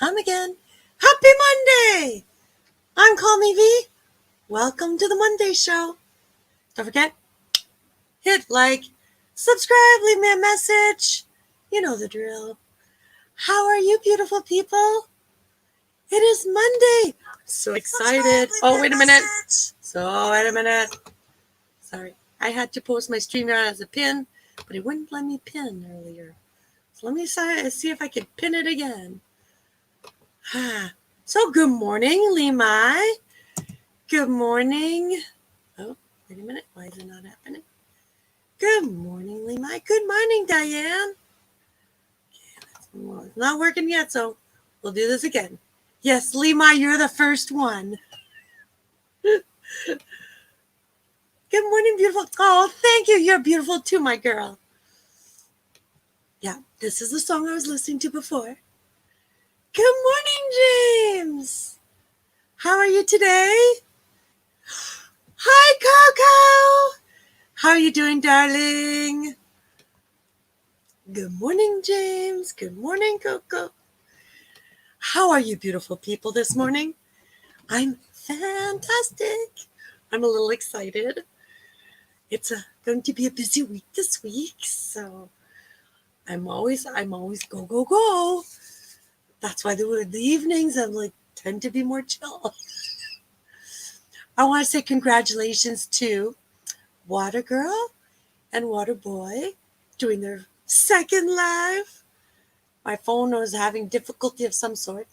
come again. Happy Monday! I'm Call Me V. Welcome to the Monday Show. Don't forget, hit like, subscribe, leave me a message. You know the drill. How are you, beautiful people? It is Monday. So excited. Oh, wait a minute. Sorry. I had to post my StreamYard as a pin, but it wouldn't let me pin earlier. So let me see if I can pin it again. So good morning, Limai. Good morning. Oh, wait a minute. Why is it not happening? Good morning, Limai. Good morning, Diane. Well, it's not working yet, so we'll do this again. Yes, Limai, you're the first one. Good morning, beautiful. Oh, thank you. You're beautiful too, my girl. Yeah, this is the song I was listening to before. Good morning, James. How are you today? Hi, Coco. How are you doing, darling? Good morning, James. Good morning, Coco. How are you, beautiful people, this morning? I'm fantastic. I'm a little excited. It's going to be a busy week this week, so I'm always go, go, go. That's why the evenings tend to be more chill. I want to say congratulations to Water Girl and Water Boy doing their second live. My phone was having difficulty of some sort,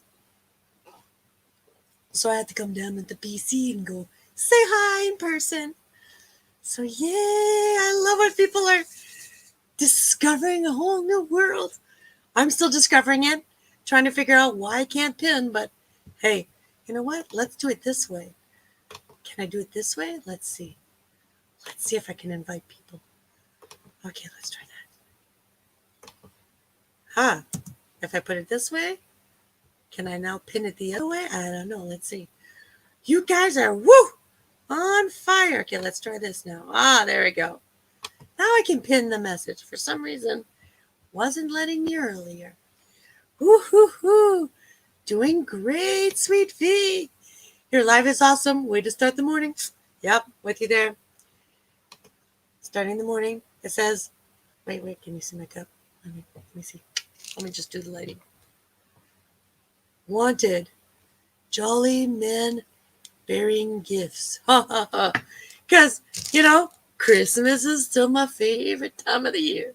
so I had to come down with the PC and go say hi in person. So yay, I love when people are discovering a whole new world. I'm still discovering it, trying to figure out why I can't pin, but hey, you know what? Let's do it this way. Can I do it this way? Let's see. Let's see if I can invite people. Okay, let's try that. If I put it this way, can I now pin it the other way? I don't know. Let's see. You guys are on fire. Okay, let's try this now. There we go. Now I can pin the message. For some reason, wasn't letting me earlier. Woo-hoo-hoo. Doing great, Sweet V. Your live is awesome. Way to start the morning. Yep, with you there. Starting the morning. It says, wait, can you see my cup? Let me see. Let me just do the lighting. Wanted. Jolly men bearing gifts. Ha ha ha. Because, Christmas is still my favorite time of the year.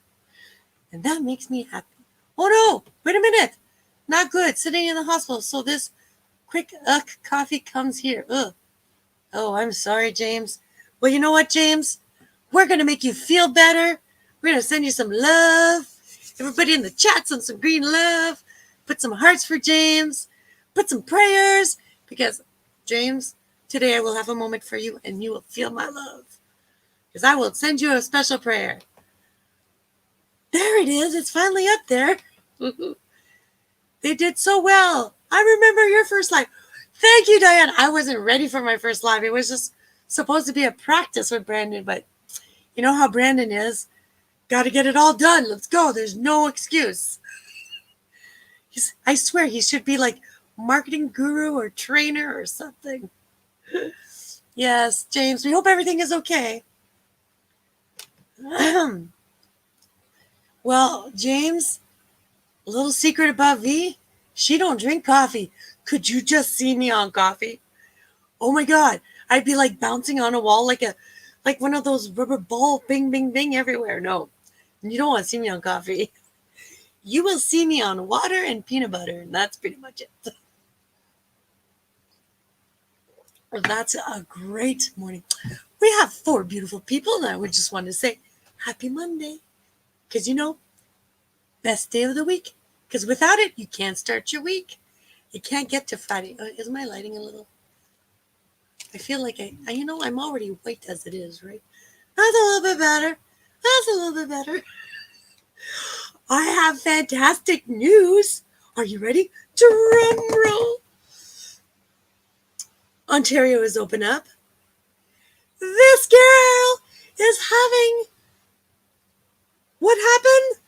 And that makes me happy. Oh no, wait a minute. Not good. Sitting in the hospital. So this quick coffee comes here. Ugh. Oh, I'm sorry, James. Well, you know what, James? We're going to make you feel better. We're going to send you some love. Everybody in the chat, send some green love. Put some hearts for James. Put some prayers. Because, James, today I will have a moment for you and you will feel my love. Because I will send you a special prayer. There it is. It's finally up there. They did so well. I remember your first live. Thank you, Diane. I wasn't ready for my first live. It was just supposed to be a practice with Brandon, but you know how Brandon is. Got to get it all done. Let's go. There's no excuse. I swear he should be like marketing guru or trainer or something. Yes, James, we hope everything is okay. Well, James, a little secret about V, she don't drink coffee. Could you just see me on coffee? Oh my God, I'd be like bouncing on a wall like one of those rubber ball bing, bing, bing everywhere. No, you don't want to see me on coffee. You will see me on water and peanut butter, and that's pretty much it. Well, that's a great morning. We have 4 beautiful people, and I would just want to say happy Monday. Because, best day of the week. Because without it, you can't start your week. You can't get to Friday. Is my lighting a little? I feel like I'm already white as it is, right? That's a little bit better. That's a little bit better. I have fantastic news. Are you ready? Drum roll. Ontario is open up. This girl is having... What happened?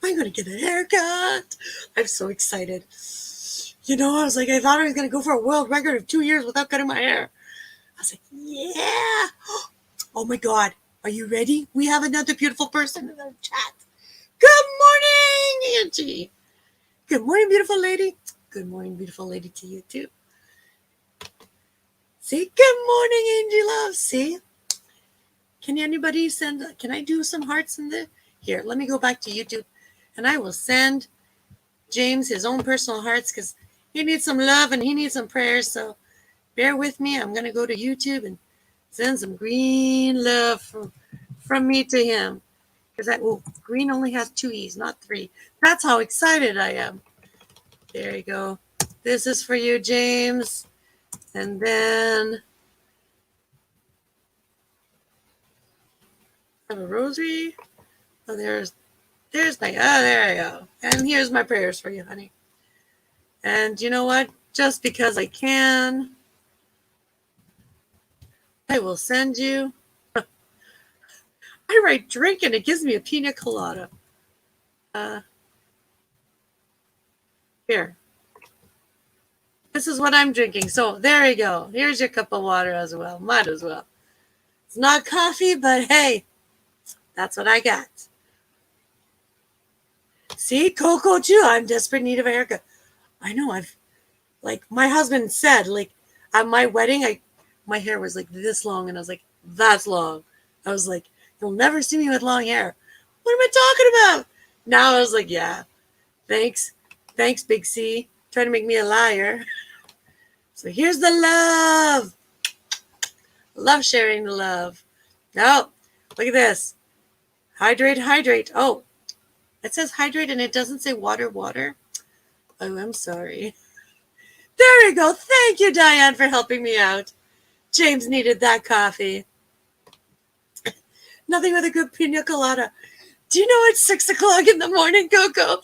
I'm going to get a haircut. I'm so excited. I was like, I thought I was going to go for a world record of 2 years without cutting my hair. I was like, yeah. Oh my God. Are you ready? We have another beautiful person in the chat. Good morning, Angie. Good morning, beautiful lady. Good morning, beautiful lady, to you too. See, good morning, Angie love. See, can I do some hearts in the, here, let me go back to YouTube and I will send James his own personal hearts because he needs some love and he needs some prayers. So bear with me. I'm going to go to YouTube and send some green love from me to him. Because green only has 2 E's, not 3. That's how excited I am. There you go. This is for you, James. And then I have a rosary. Oh, there's my, there I go. And here's my prayers for you, honey. And you know what? Just because I can, I will send you. I write drink and it gives me a pina colada. Here. This is what I'm drinking. So there you go. Here's your cup of water as well. Might as well. It's not coffee, but hey, that's what I got. See, Coco too. I'm desperate need of a haircut. I know. My husband said, at my wedding, my hair was like this long, and I was like, that's long. I was like, you'll never see me with long hair. What am I talking about? Now I was like, yeah, thanks, Big C, trying to make me a liar. So here's the love. Love sharing the love. Oh, look at this. Hydrate. Oh, it says hydrate and it doesn't say water. Oh, I'm sorry. There we go. Thank you, Diane, for helping me out. James needed that coffee. Nothing with a good pina colada. Do you know it's 6 o'clock in the morning, Coco?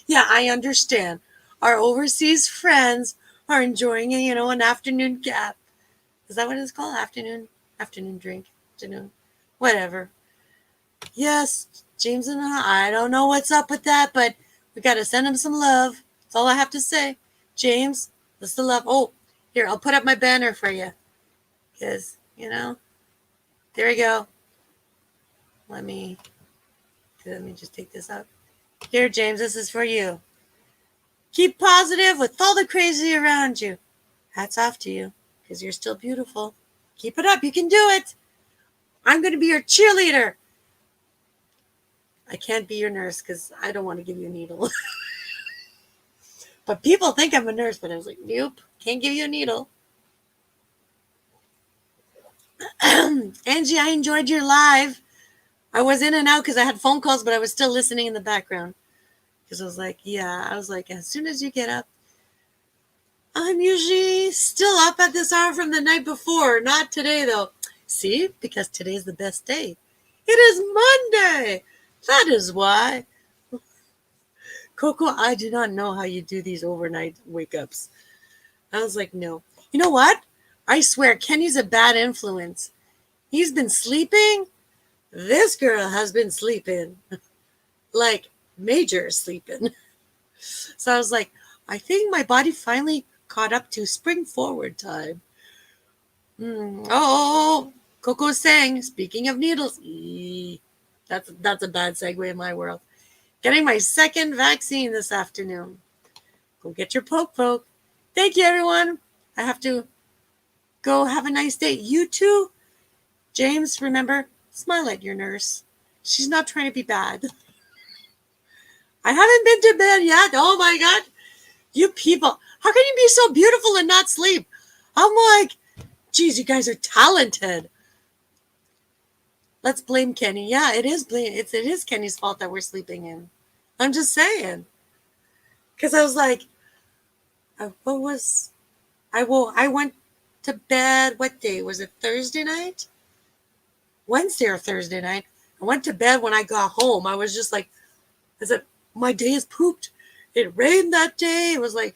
Yeah, I understand. Our overseas friends are enjoying an afternoon gap. Is that what it's called? Afternoon drink. Afternoon. Whatever. Yes, James and I don't know what's up with that, but we got to send him some love. That's all I have to say. James, that's the love. Oh, here, I'll put up my banner for you. Because, there we go. Let me just take this up. Here, James, this is for you. Keep positive with all the crazy around you. Hats off to you, because you're still beautiful. Keep it up. You can do it. I'm going to be your cheerleader. I can't be your nurse because I don't want to give you a needle. But people think I'm a nurse, but I was like, nope, can't give you a needle. Angie, I enjoyed your live. I was in and out because I had phone calls, but I was still listening in the background. Because I was like, as soon as you get up, I'm usually still up at this hour from the night before. Not today, though. See, because today's the best day. It is Monday. That is why. Coco, I do not know how you do these overnight wake-ups. I was like, no. You know what? I swear, Kenny's a bad influence. He's been sleeping. This girl has been sleeping. Like, major sleeping. So I was like, I think my body finally caught up to spring forward time. Oh, Coco's saying, speaking of needles, that's a bad segue in my world. Getting my second vaccine this afternoon. Go get your poke. Thank you, everyone. I have to go. Have a nice day. You too. James, remember, smile at your nurse. She's not trying to be bad. I haven't been to bed yet. Oh, my God. You people. How can you be so beautiful and not sleep? I'm like, geez, you guys are talented. Let's blame Kenny. Yeah, it is Kenny's fault that we're sleeping in. I'm just saying. Because I was like, I went to bed. What day? Was it Thursday night? Wednesday or Thursday night. I went to bed when I got home. I was just like, I said, my day is pooped. It rained that day. It was like,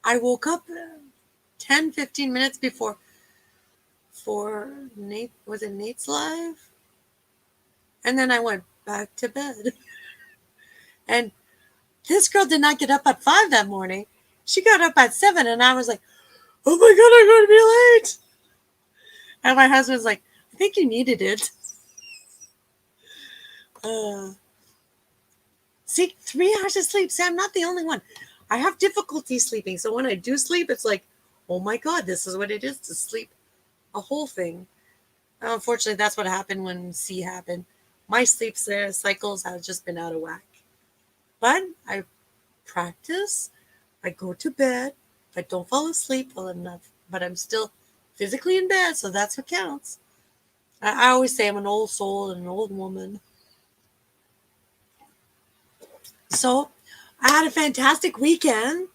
I woke up 10, 15 minutes before for Nate. Was it Nate's live? And then I went back to bed. And This girl did not get up at 5 that morning. She got up at 7, and I was like, oh my God, I'm going to be late. And my husband's like, I think you needed it. See, 3 hours of sleep. See, I'm not the only one. I have difficulty sleeping. So when I do sleep, it's like, oh my God, this is what it is to sleep a whole thing. Unfortunately, that's what happened when C happened. My sleep cycles have just been out of whack. But I practice. I go to bed. If I don't fall asleep, well, but I'm still physically in bed, so that's what counts. I always say I'm an old soul and an old woman. So I had a fantastic weekend.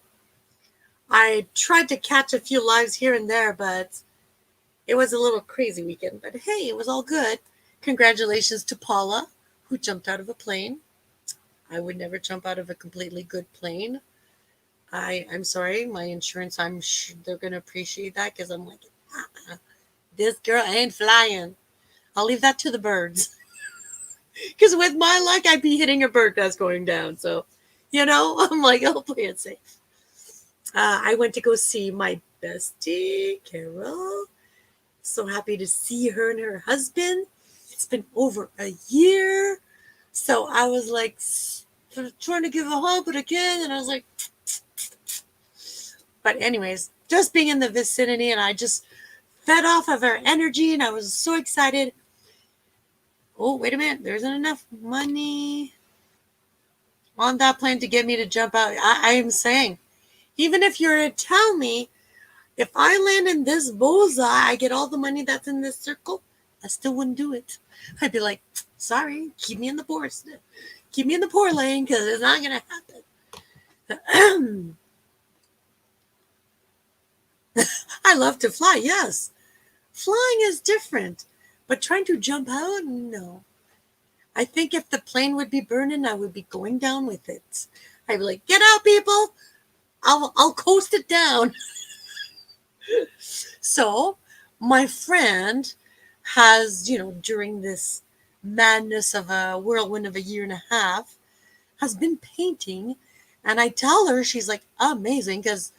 I tried to catch a few lives here and there, but it was a little crazy weekend. But hey, it was all good. Congratulations to Paula, who jumped out of a plane. I would never jump out of a completely good plane. I'm sorry, my insurance, I'm sure they're going to appreciate that because I'm like, this girl ain't flying. I'll leave that to the birds. Because with my luck, I'd be hitting a bird that's going down. So, I'm like, I'll play it safe. I went to go see my bestie, Carol. So happy to see her and her husband. It's been over a year. So I was like trying to give a hug, but again, and I was like, but anyways, just being in the vicinity, and I just fed off of her energy, and I was so excited. Oh, wait a minute. There isn't enough money on that plane to get me to jump out. I am saying, even if you're to tell me, if I land in this bullseye, I get all the money that's in this circle, I still wouldn't do it. I'd be like, sorry, keep me in the poor lane because it's not going to happen. I love to fly, yes. Flying is different, but trying to jump out, no. I think if the plane would be burning, I would be going down with it. I'd be like, get out, people. I'll coast it down. So my friend has, during this madness of a whirlwind of a year and a half, has been painting. And I tell her, she's like, amazing, because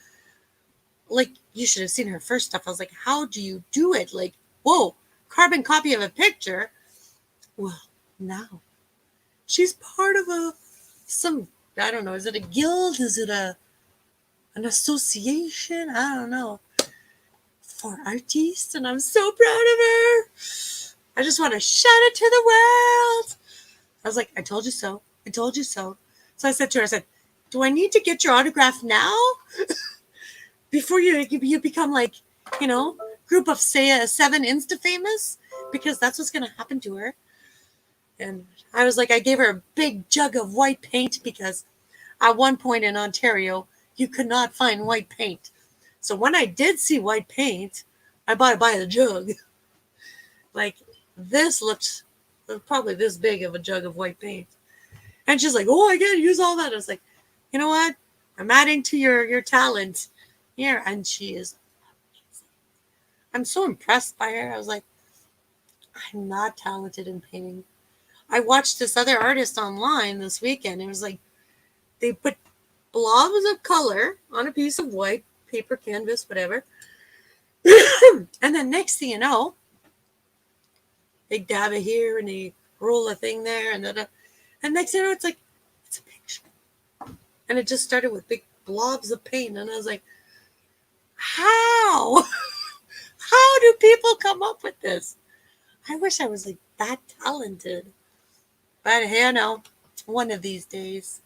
like, you should have seen her first stuff. I was like, how do you do it? Like, whoa, carbon copy of a picture. Well, now she's part of I don't know, is it a guild? Is it an association? I don't know. For artists, and I'm so proud of her. I just want to shout it to the world. I was like, I told you so. I told you so. So I said to her, do I need to get your autograph now? Before you become like, group of 7 Insta famous? Because that's what's going to happen to her. And I was like, I gave her a big jug of white paint because at one point in Ontario, you could not find white paint. So when I did see white paint, I bought it by the jug. Like, this looked probably this big of a jug of white paint. And she's like, oh, I can't use all that. I was like, you know what? I'm adding to your talent here. And she is amazing. I'm so impressed by her. I was like, I'm not talented in painting. I watched this other artist online this weekend. It was like, they put blobs of color on a piece of white paper, canvas, whatever. And then next thing you know, they dab it here and they roll a thing there, and next thing you know, it's like, it's a picture. And it just started with big blobs of paint, and I was like, how? How do people come up with this? I wish I was like that talented. But hey, no, one of these days.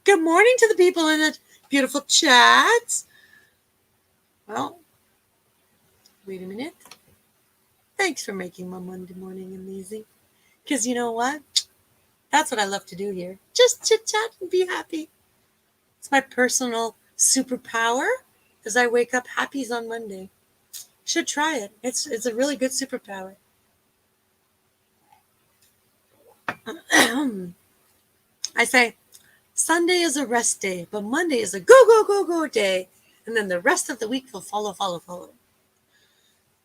Good morning to the people in the beautiful chat. Well, wait a minute. Thanks for making my Monday morning amazing. Because you know what? That's what I love to do here. Just chit-chat and be happy. It's my personal superpower as I wake up happy on Monday. Should try it. It's a really good superpower. I say, Sunday is a rest day, but Monday is a go, go, go, go day. And then the rest of the week will follow.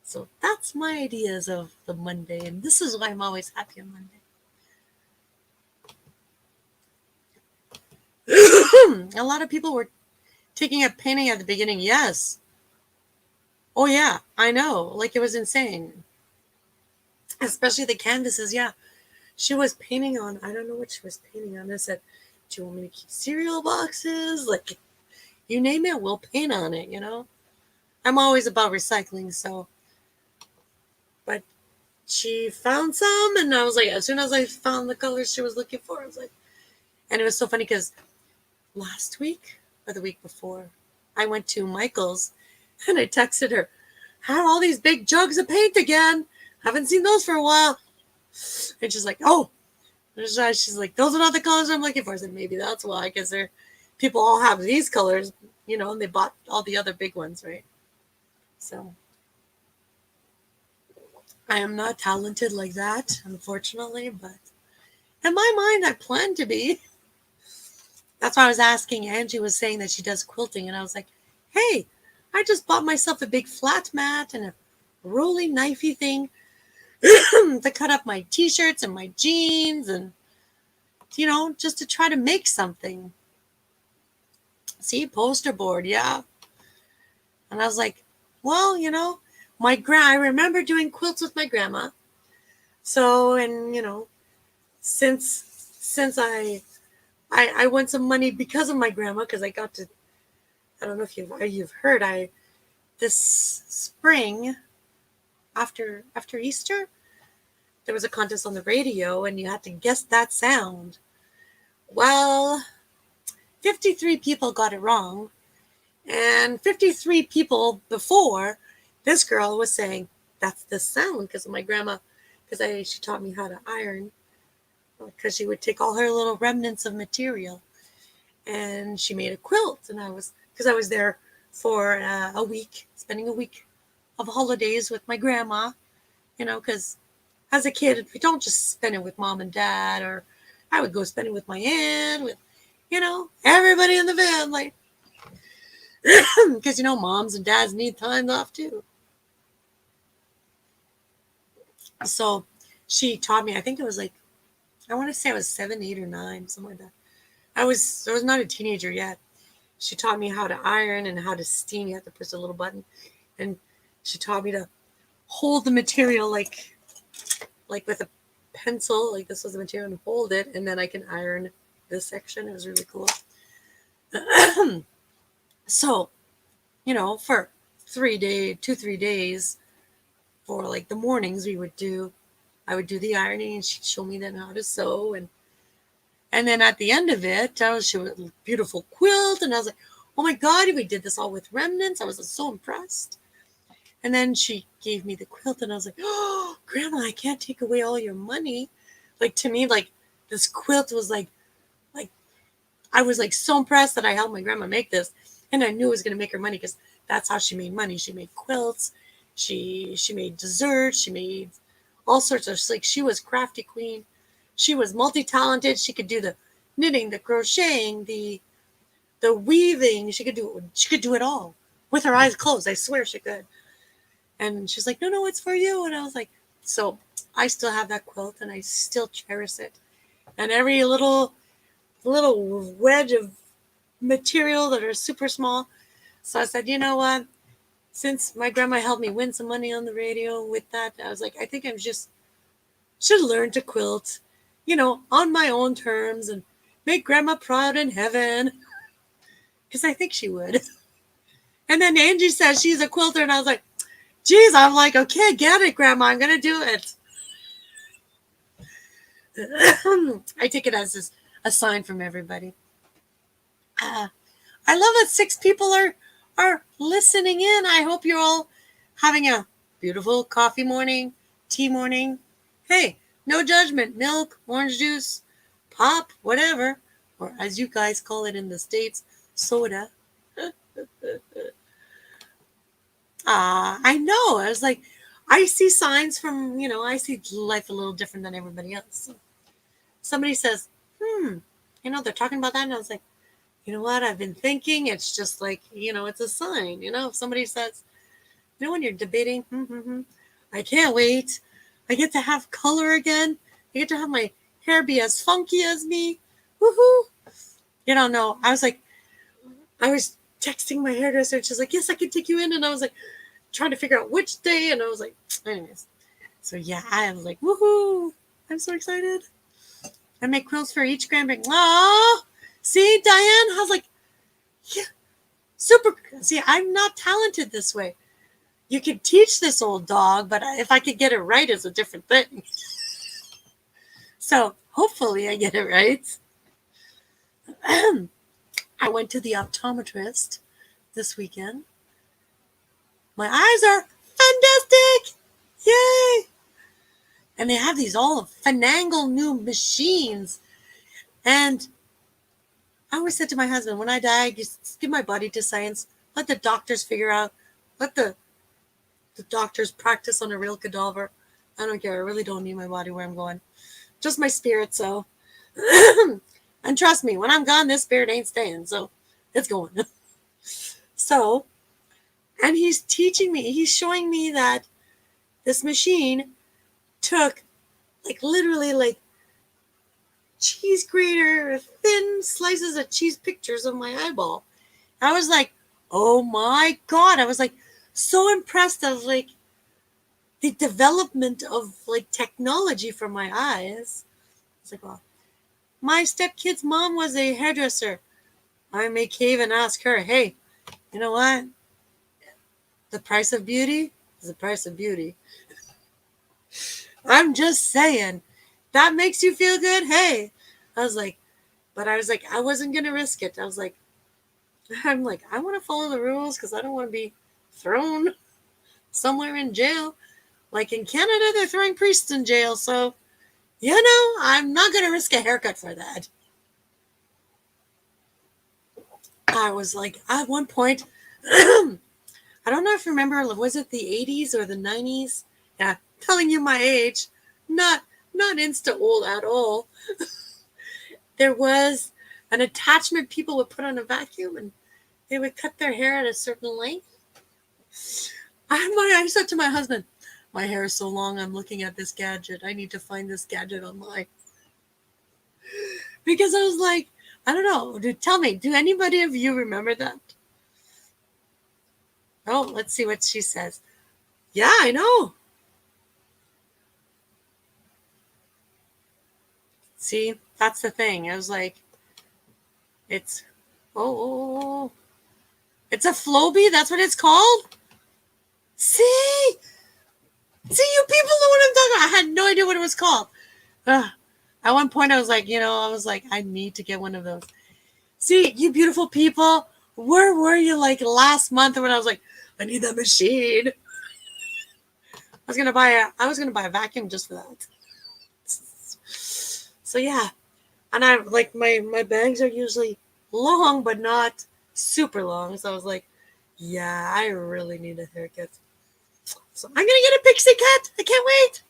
So that's my ideas of the Monday. And this is why I'm always happy on Monday. A lot of people were taking up painting at the beginning. Yes. Oh, yeah, I know. Like, it was insane. Especially the canvases. Yeah. She was painting on, I don't know what she was painting on. I said, do you want me to keep cereal boxes? Like, you name it, we'll paint on it, you know? I'm always about recycling, so. But she found some, and I was like, as soon as I found the colors she was looking for, I was like, and it was so funny because last week or the week before, I went to Michael's and I texted her, had all these big jugs of paint again. Haven't seen those for a while. And she's like, oh, she's like, those are not the colors I'm looking for. I said, maybe that's why, because they're people all have these colors, you know, and they bought all the other big ones, right? So I am not talented like that, unfortunately, but in my mind, I plan to be. That's why I was asking. Angie was saying that she does quilting, and I was like, hey, I just bought myself a big flat mat and a rolling knifey thing to cut up my t-shirts and my jeans and, you know, just to try to make something. See, poster board, yeah. And I was like, well, you know, I remember doing quilts with my grandma. So, and, you know, since I won some money because of my grandma, because I got to, I don't know if you've heard, this spring after Easter, there was a contest on the radio and you had to guess that sound. Well, 53 people got it wrong, and 53 people before this girl was saying that's the sound because of my grandma, because she taught me how to iron, because she would take all her little remnants of material and she made a quilt. And I was there for a week, spending a week of holidays with my grandma, you know, because as a kid, we don't just spend it with mom and dad, or I would go spend it with my aunt, with, you know, everybody in the family. Because, you know, moms and dads need time off too. So she taught me, I think it was like, I want to say I was 7, 8, or 9, something like that. I was not a teenager yet. She taught me how to iron and how to steam. You have to push a little button. And she taught me to hold the material like with a pencil, like this was the material, and hold it, and then I can iron this section. It was really cool. So, you know, for 3 days, for like the mornings I would do the ironing, and she'd show me then how to sew, and then at the end of it, she was a beautiful quilt, and I was like, oh my God, we did this all with remnants. I was so impressed. And then she gave me the quilt, and I was like, oh, Grandma, I can't take away all your money. Like, to me, like, this quilt was like, I was like so impressed that I helped my grandma make this. And I knew it was going to make her money because that's how she made money. She made quilts. She made desserts. She made all sorts of, like, she was crafty queen. She was multi-talented. She could do the knitting, the crocheting, the weaving. She could do it all with her eyes closed. I swear she could. And she's like, no, it's for you. And I was like, so I still have that quilt and I still cherish it. And every little wedge of material that are super small. So I said, you know what? Since my grandma helped me win some money on the radio with that, I was like, I think I should learn to quilt, you know, on my own terms and make grandma proud in heaven. Because I think she would. And then Angie says she's a quilter, and I was like, geez, I'm like, okay, get it, Grandma. I'm going to do it. I take it as a sign from everybody. I love that 6 people are listening in. I hope you're all having a beautiful coffee morning, tea morning. Hey, no judgment. Milk, orange juice, pop, whatever. Or as you guys call it in the States, soda. I know. I was like, I see signs from, you know, I see life a little different than everybody else. Somebody says, you know, they're talking about that. And I was like, you know what? I've been thinking. It's just like, you know, it's a sign. You know, if somebody says, you know, when you're debating, I can't wait. I get to have color again. I get to have my hair be as funky as me. Woohoo. No, I was like, I was texting my hairdresser, and she's like, yes, I can take you in. And I was like, trying to figure out which day. And I was like, anyways. So yeah, I was like, woohoo. I'm so excited. I make quilts for each grandbaby. Oh, see, Diane, I was like, yeah, super. See, I'm not talented this way. You can teach this old dog, but if I could get it right, it's a different thing. So hopefully I get it right. I went to the optometrist this weekend. My eyes are fantastic. Yay. And they have these all finagle new machines. And I always said to my husband, when I die, just give my body to science. Let the doctors figure out. Let the doctors practice on a real cadaver. I don't care. I really don't need my body where I'm going. Just my spirit, so. And trust me, when I'm gone, this spirit ain't staying, so it's going. So, and he's teaching me, he's showing me that this machine took, like, literally, like, cheese grater, thin slices of cheese pictures of my eyeball. I was like, oh my God. I was like, so impressed of, like, the development of, like, technology for my eyes. I was like, well, my stepkid's mom was a hairdresser. I may cave and ask her, hey, you know what? The price of beauty is the price of beauty. I'm just saying. That makes you feel good? Hey. I was like, I wasn't going to risk it. I want to follow the rules because I don't want to be thrown somewhere in jail. Like in Canada, they're throwing priests in jail. So, I'm not going to risk a haircut for that. I was like, at one point, I don't know if you remember, was it the 80s or the 90s? Yeah, telling you my age. Not insta old at all. There was an attachment people would put on a vacuum and they would cut their hair at a certain length. I said to my husband, my hair is so long, I'm looking at this gadget. I need to find this gadget online. Because I was like, I don't know. Tell me, do anybody of you remember that? Oh, let's see what she says. Yeah, I know. See, that's the thing. I was like, it's a Flowbee. That's what it's called. See, you people know what I'm talking about. I had no idea what it was called. At one point, I was like, I need to get one of those. See, you beautiful people, where were you like last month when I was like, I need that machine? I was gonna buy a vacuum just for that. So yeah, and I like my bangs are usually long, but not super long. So I was like, yeah, I really need a haircut. So I'm gonna get a pixie cut. I can't wait.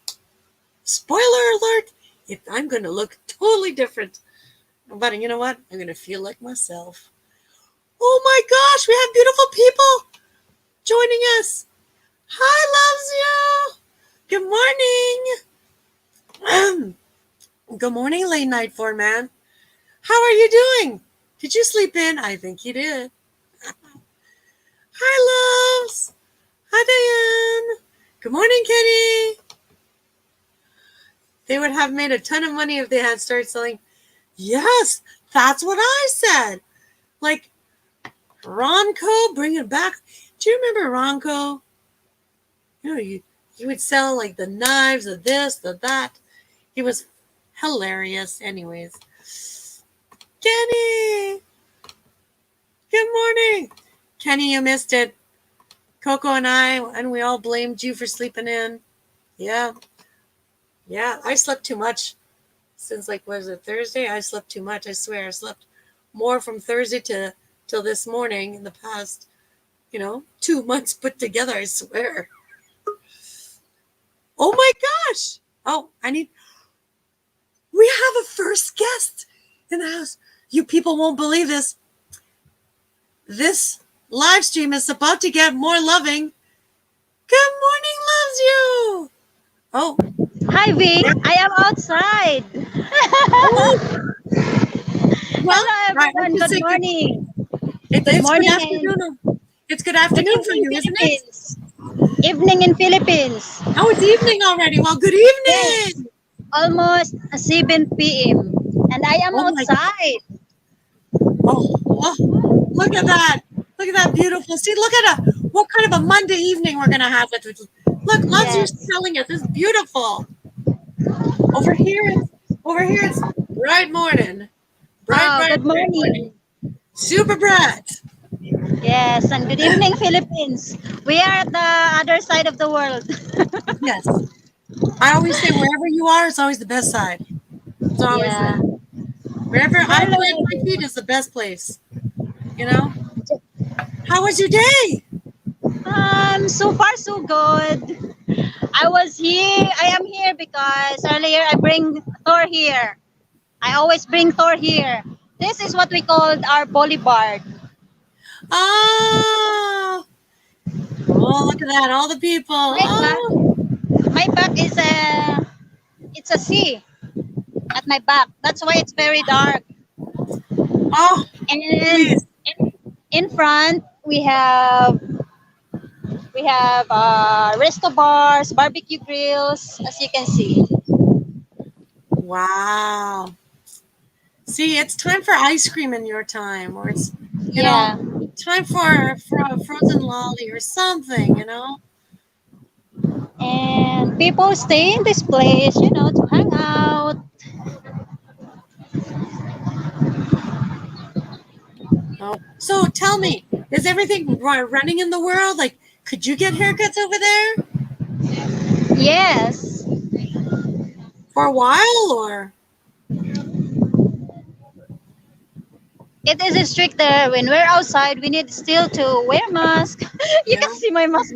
Spoiler alert! I'm gonna look totally different. But you know what? I'm gonna feel like myself. Oh my gosh, we have beautiful people joining us. Hi, loves you. Good morning. Good morning, late night for man. How are you doing? Did you sleep in? I think you did. Hi, loves. Hi, Diane. Good morning, Kenny. They would have made a ton of money if they had started selling. Yes, that's what I said. Like, Ronco, bring it back. Do you remember Ronco? You would sell like the knives, the this, the that. He was hilarious. Anyways. Kenny! Good morning. Kenny, you missed it. Coco and we all blamed you for sleeping in. Yeah. Yeah, I slept too much. Since was it Thursday? I slept too much. I swear I slept more from Thursday till this morning in the past, 2 months put together, I swear. Oh my gosh. Oh, we have a first guest in the house. You people won't believe this. This live stream is about to get more loving. Good morning, loves you. Oh. Hi, Ving. I am outside. Well, Hello, I everyone. can Good say good. morning. Good It's good morning and afternoon. It's good good afternoon for evening, you, isn't it? Philippines. Evening in Philippines. Oh, it's evening already. Well, good Yes, evening. almost 7 p.m. And I am Oh my. outside. Oh, look at that. Look at that beautiful. See, look at what kind of a Monday evening we're gonna have. Look, love's you Yes. telling us it's beautiful. Over here, it's bright morning, Oh, bright good morning. morning. Super bright. Yes, and good evening, Philippines. We are at the other side of the world. Yes, I always say wherever you are, it's always the best side. That's what I always say. Yeah. Wherever I Hello, plant my feet everyone. is the best place. You know. How was your day? So far so good. I am here because earlier I bring Thor here. I always bring Thor here. This is what we called our boulevard. Oh, oh, look at that! All the people. My back, Oh, my back is it's a sea at my back. That's why it's very dark. oh, And please. in front we have resto bars, barbecue grills, as you can see. Wow. See, it's time for ice cream in your time, or it's, you know, Yeah. time for a frozen lolly or something. You know. And people stay in this place, to hang out. Oh, so tell me, is everything running in the world? Like, could you get haircuts over there Yes. for a while, or? It is strict there. When we're outside, we need still to wear mask. You Yeah. can see my mask.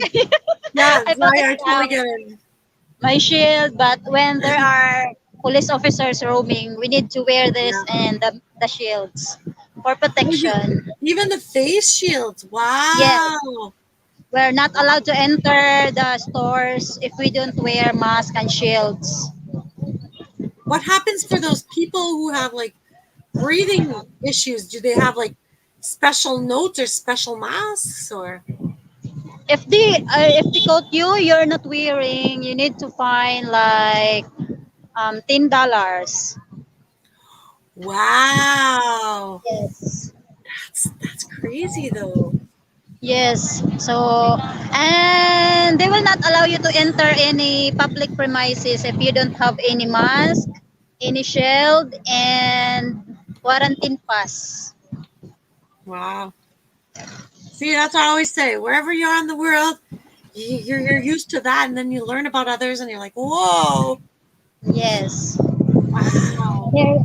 Yeah, I put it I totally down, get it. my shield. But when there are police officers roaming, we need to wear this Yeah. and the shields for Oh, protection. even the face shields. Yes, Wow. we're not allowed to enter the stores if we don't wear mask and shields. What happens for those people who have like breathing issues? Do they have like special notes or special masks or? If they caught you, you're not wearing. You need to find like $10. Wow. Yes. That's crazy though. Yes. So, and they will not allow you to enter any public premises if you don't have any mask, any shield, and quarantine pass. Wow. See, that's what I always say. Wherever you are in the world, you're used to that, and then you learn about others, and you're like, whoa, Yes. wow. Here,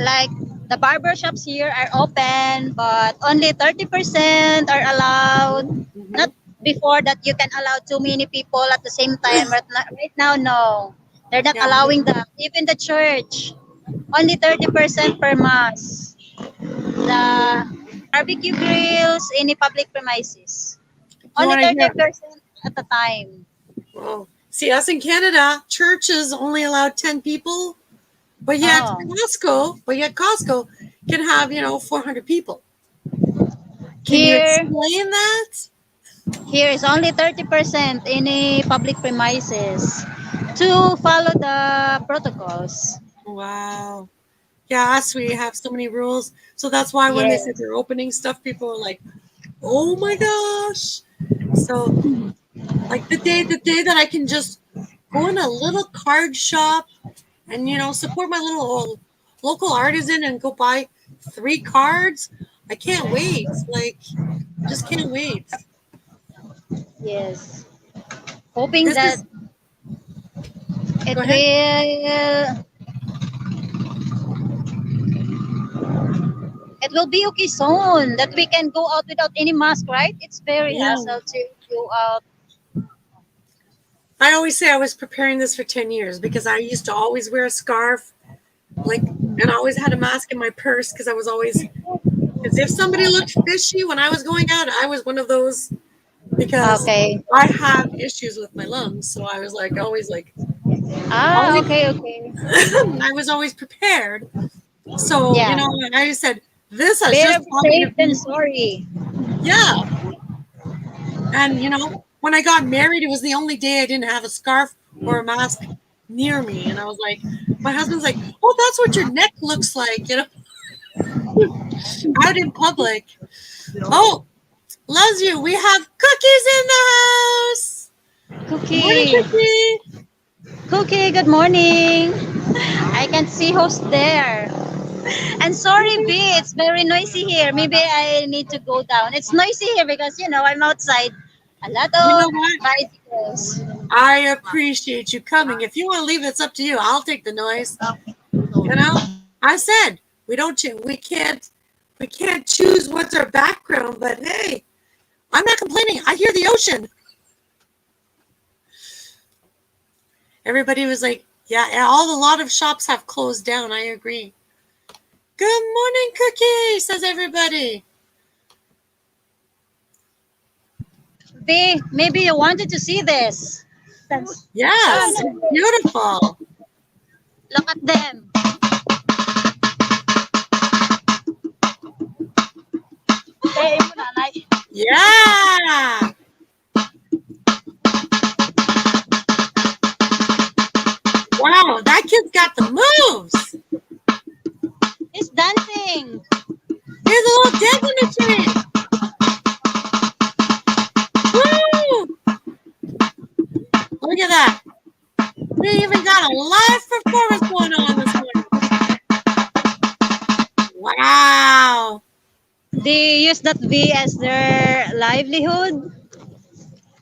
like the barber shops here are open, but only 30% are allowed. Hmm. Not before that you can allow too many people at the same time. Right now, no. They're not Yeah. allowing that. Even the church, only 30% per mass. The barbecue grills, any public premises. You Only want to hear? 30% at a time. Well, see, us in Canada, churches only allow 10 people, Oh, But yet Costco can have 400 people. Can you here, explain that? here is only 30% any public premises to follow the protocols. Wow. Yeah, us, we have so many rules. So that's why when they said Yes. they're opening stuff, people were like, oh my gosh. So like the day that I can just go in a little card shop and support my little local artisan and go buy 3 cards, I can't wait. Like, just can't wait. Yes. Hoping This that is it go ahead. will it will be okay soon that we can go out without any mask, right? It's very Yeah. hassle to go out. I always say I was preparing this for 10 years because I used to always wear a scarf, like, and I always had a mask in my purse because I was always, because if somebody looked fishy when I was going out, I was one of those because Okay. I have issues with my lungs. So I was like, always like, Ah, always, okay, okay. I was always prepared. So, Yeah. I said, this has Better just be taught me to safe than be, sorry. yeah. And, when I got married, it was the only day I didn't have a scarf or a mask near me. And I was like, my husband's like, oh, that's what your neck looks like, out in public. Oh, loves you. We have cookies in the house. Good morning, Cookie. Cookie. Cookie, good morning. I can see who's there. And sorry, B, it's very noisy here. Maybe I need to go down. It's noisy here because, I'm outside. A lot You know of what? bicycles. I appreciate you coming. If you want to leave, it's up to you. I'll take the noise. I said we don't. We can't choose what's our background. But hey, I'm not complaining. I hear the ocean. Everybody was like, yeah, a lot of shops have closed down. I agree. Good morning, Cookie, says everybody. B, maybe you wanted to see this. Yes, it's beautiful. Look at them. Yeah. Wow, that kid's got the moves. He's dancing. Here's a little dance in the tree. Woo! Look at that. We even got a live performance going on this morning. Wow. They use that V as their livelihood.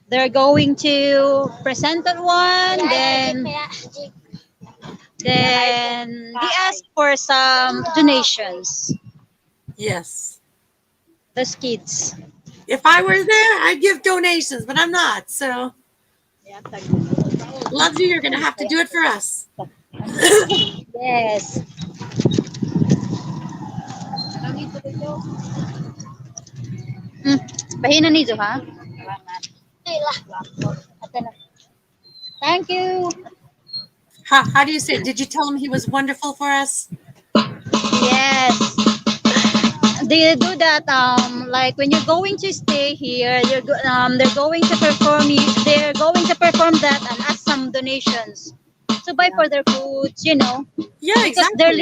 They're going to present that one, then they ask for some donations. Yes. Those kids. If I were there, I'd give donations, but I'm not. So, love you. You're going to have to do it for us. Yes. Bahina nido ha? Thank you. How do you say it? Did you tell him he was wonderful for us? Yes. They do that like when you're going to stay here, they're going to they're going to perform that and ask some donations to buy for their foods, Yeah, because exactly. they're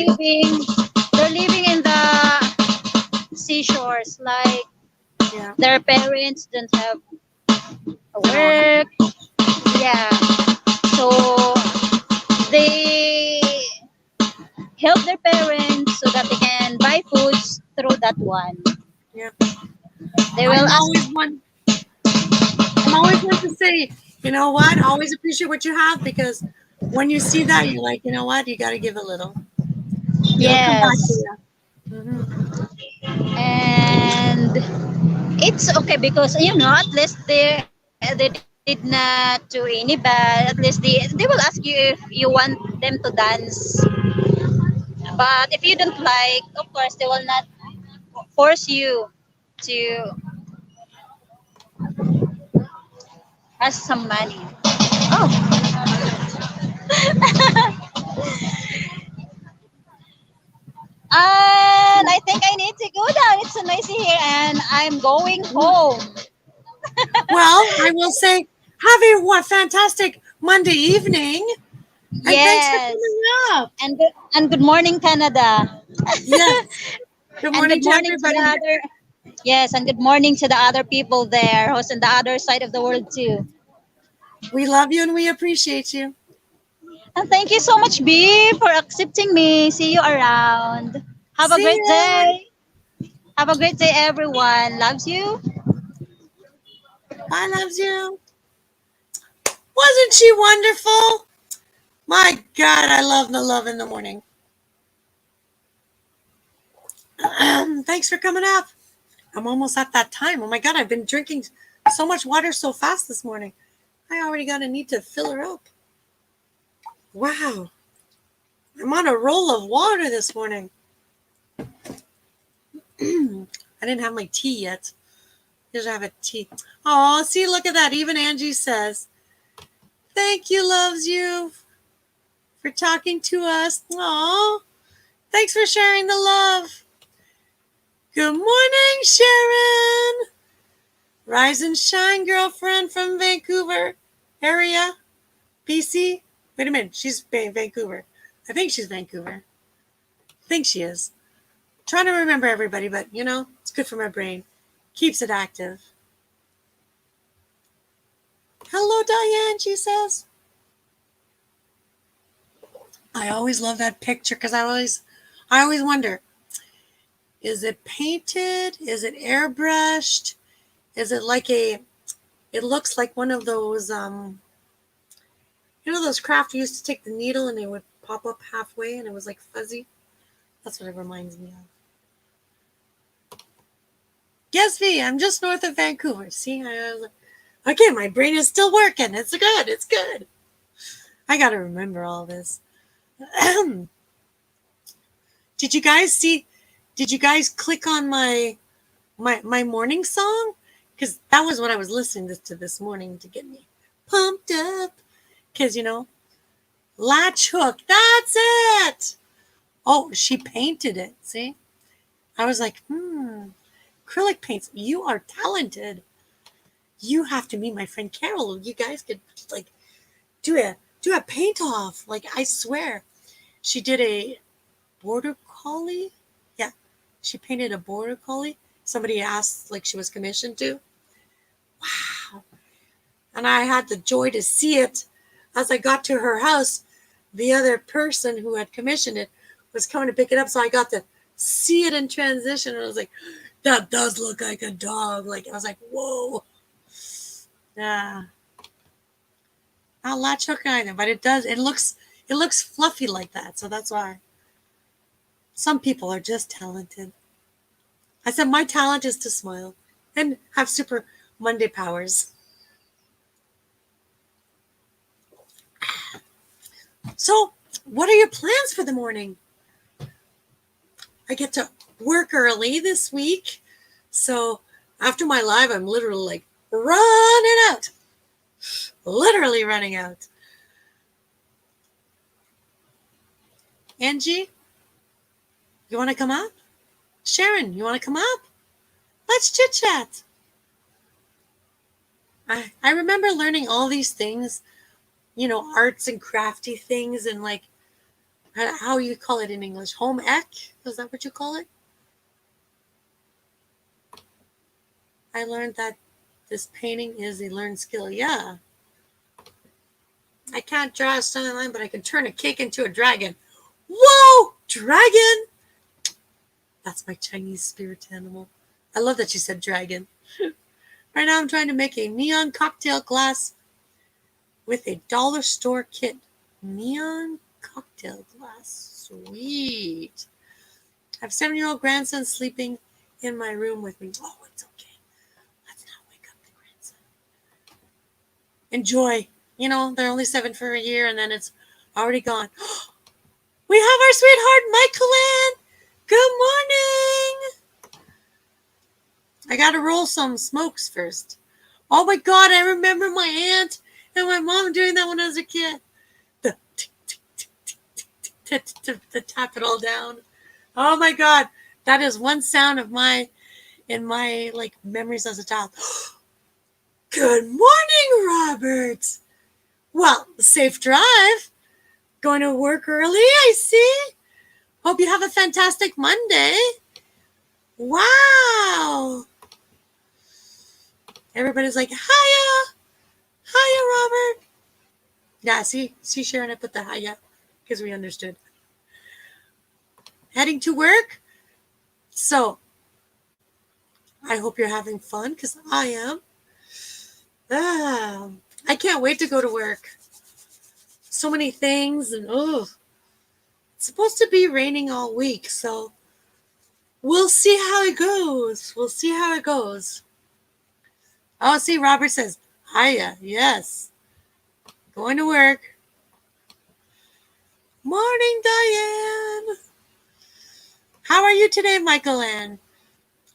living in the seashores, like Yeah. their parents don't have work. Yeah. So they help their parents so that they can buy foods through that one. Yeah. They will I'm ask. always one. I'm always one to say, you know what? Always appreciate what you have, because when you see that, you're like, you know what? You got to give a little. It'll come back to Yes. you. Mm-hmm. And it's okay because at least they did not do any bad. At least they will ask you if you want them to dance. But if you don't like, of course they will not force you to ask some money. Oh, and I think I need to go down. It's so noisy here, and I'm going home. Well, I will say, have a fantastic Monday evening, and thanks for Yes, coming up. and good morning, Canada. Yes. Good And morning good to morning to the everybody. other. Yes, and good morning to the other people there who's on the other side of the world too. We love you and we appreciate you. And thank you so much, B, for accepting me. See you around. Have a See great ya. day. Have a great day, everyone. Loves you. Bye, loves you. Wasn't she wonderful? My God, I love the love in the morning. Thanks for coming up. I'm almost at that time. Oh my God, I've been drinking so much water so fast this morning. I already got a need to fill her up. Wow. I'm on a roll of water this morning. I didn't have my tea yet. Here's have a tea. Oh, see, look at that. Even Angie says, thank you, loves you, for talking to us. Oh, Thanks for sharing the love. Good morning, Sharon. Rise and shine, girlfriend from Vancouver area, BC. Wait a minute, she's Vancouver. I think she's Vancouver. I think she is. Trying to remember everybody, but it's good for my brain. Keeps it active. Hello, Diane, she says. I always love that picture because I always wonder, is it painted? Is it airbrushed? Is it like it looks like one of those, those craft you used to take the needle and it would pop up halfway and it was like fuzzy? That's what it reminds me of. Gesvi, I'm just north of Vancouver. See, okay, my brain is still working. It's good. I got to remember all this. Did you guys click on my morning song? Because that was what I was listening to this morning to get me pumped up. Because, latch hook, that's it. Oh, she painted it, see? I was like, acrylic paints, you are talented. You have to meet my friend Carol. You guys could like do a paint off. Like, I swear. She did a border collie. Yeah, she painted a border collie. Somebody asked, like she was commissioned to. Wow. And I had the joy to see it as I got to her house. The other person who had commissioned it was coming to pick it up. So I got to see it in transition. And I was like, that does look like a dog. Like, I was like, whoa. Yeah. Not latch hook either, but it does. It looks fluffy like that. So that's why. Some people are just talented. I said my talent is to smile and have super Monday powers. So, what are your plans for the morning? I get to work early this week. So, after my live, I'm literally like running out. Literally running out. Angie, you want to come up? Sharon, you want to come up? Let's chit chat. I remember learning all these things, arts and crafty things, and like, how you call it in English? Home ec? Is that what you call it? I learned that this painting is a learned skill. Yeah. I can't draw a sunny line, but I can turn a cake into a dragon. Whoa! Dragon! That's my Chinese spirit animal. I love that you said dragon. Right now I'm trying to make a neon cocktail glass with a dollar store kit. Neon cocktail glass. Sweet. I have 7-year-old grandson sleeping in my room with me. Oh, it's okay. Let's not wake up the grandson. Enjoy. They're only 7 for a year and then it's already gone. We have our sweetheart Michael. Good morning. I got to roll some smokes first. Oh my God, I remember my aunt and my mom doing that when I was a kid. The tap it all down. Oh my God, that is one sound of my like memories as a child. Good morning, Robert. Well, safe drive. Going to work early, I see. Hope you have a fantastic Monday. Wow. Everybody's like, hiya. Hiya, Robert. Yeah, see, Sharon, I put the hiya because we understood. Heading to work. So, I hope you're having fun because I am. I can't wait to go to work. So many things and it's supposed to be raining all week, so we'll see how it goes. Oh, see, Robert says, hiya, yes. Going to work. Morning, Diane. How are you today, Michael Ann?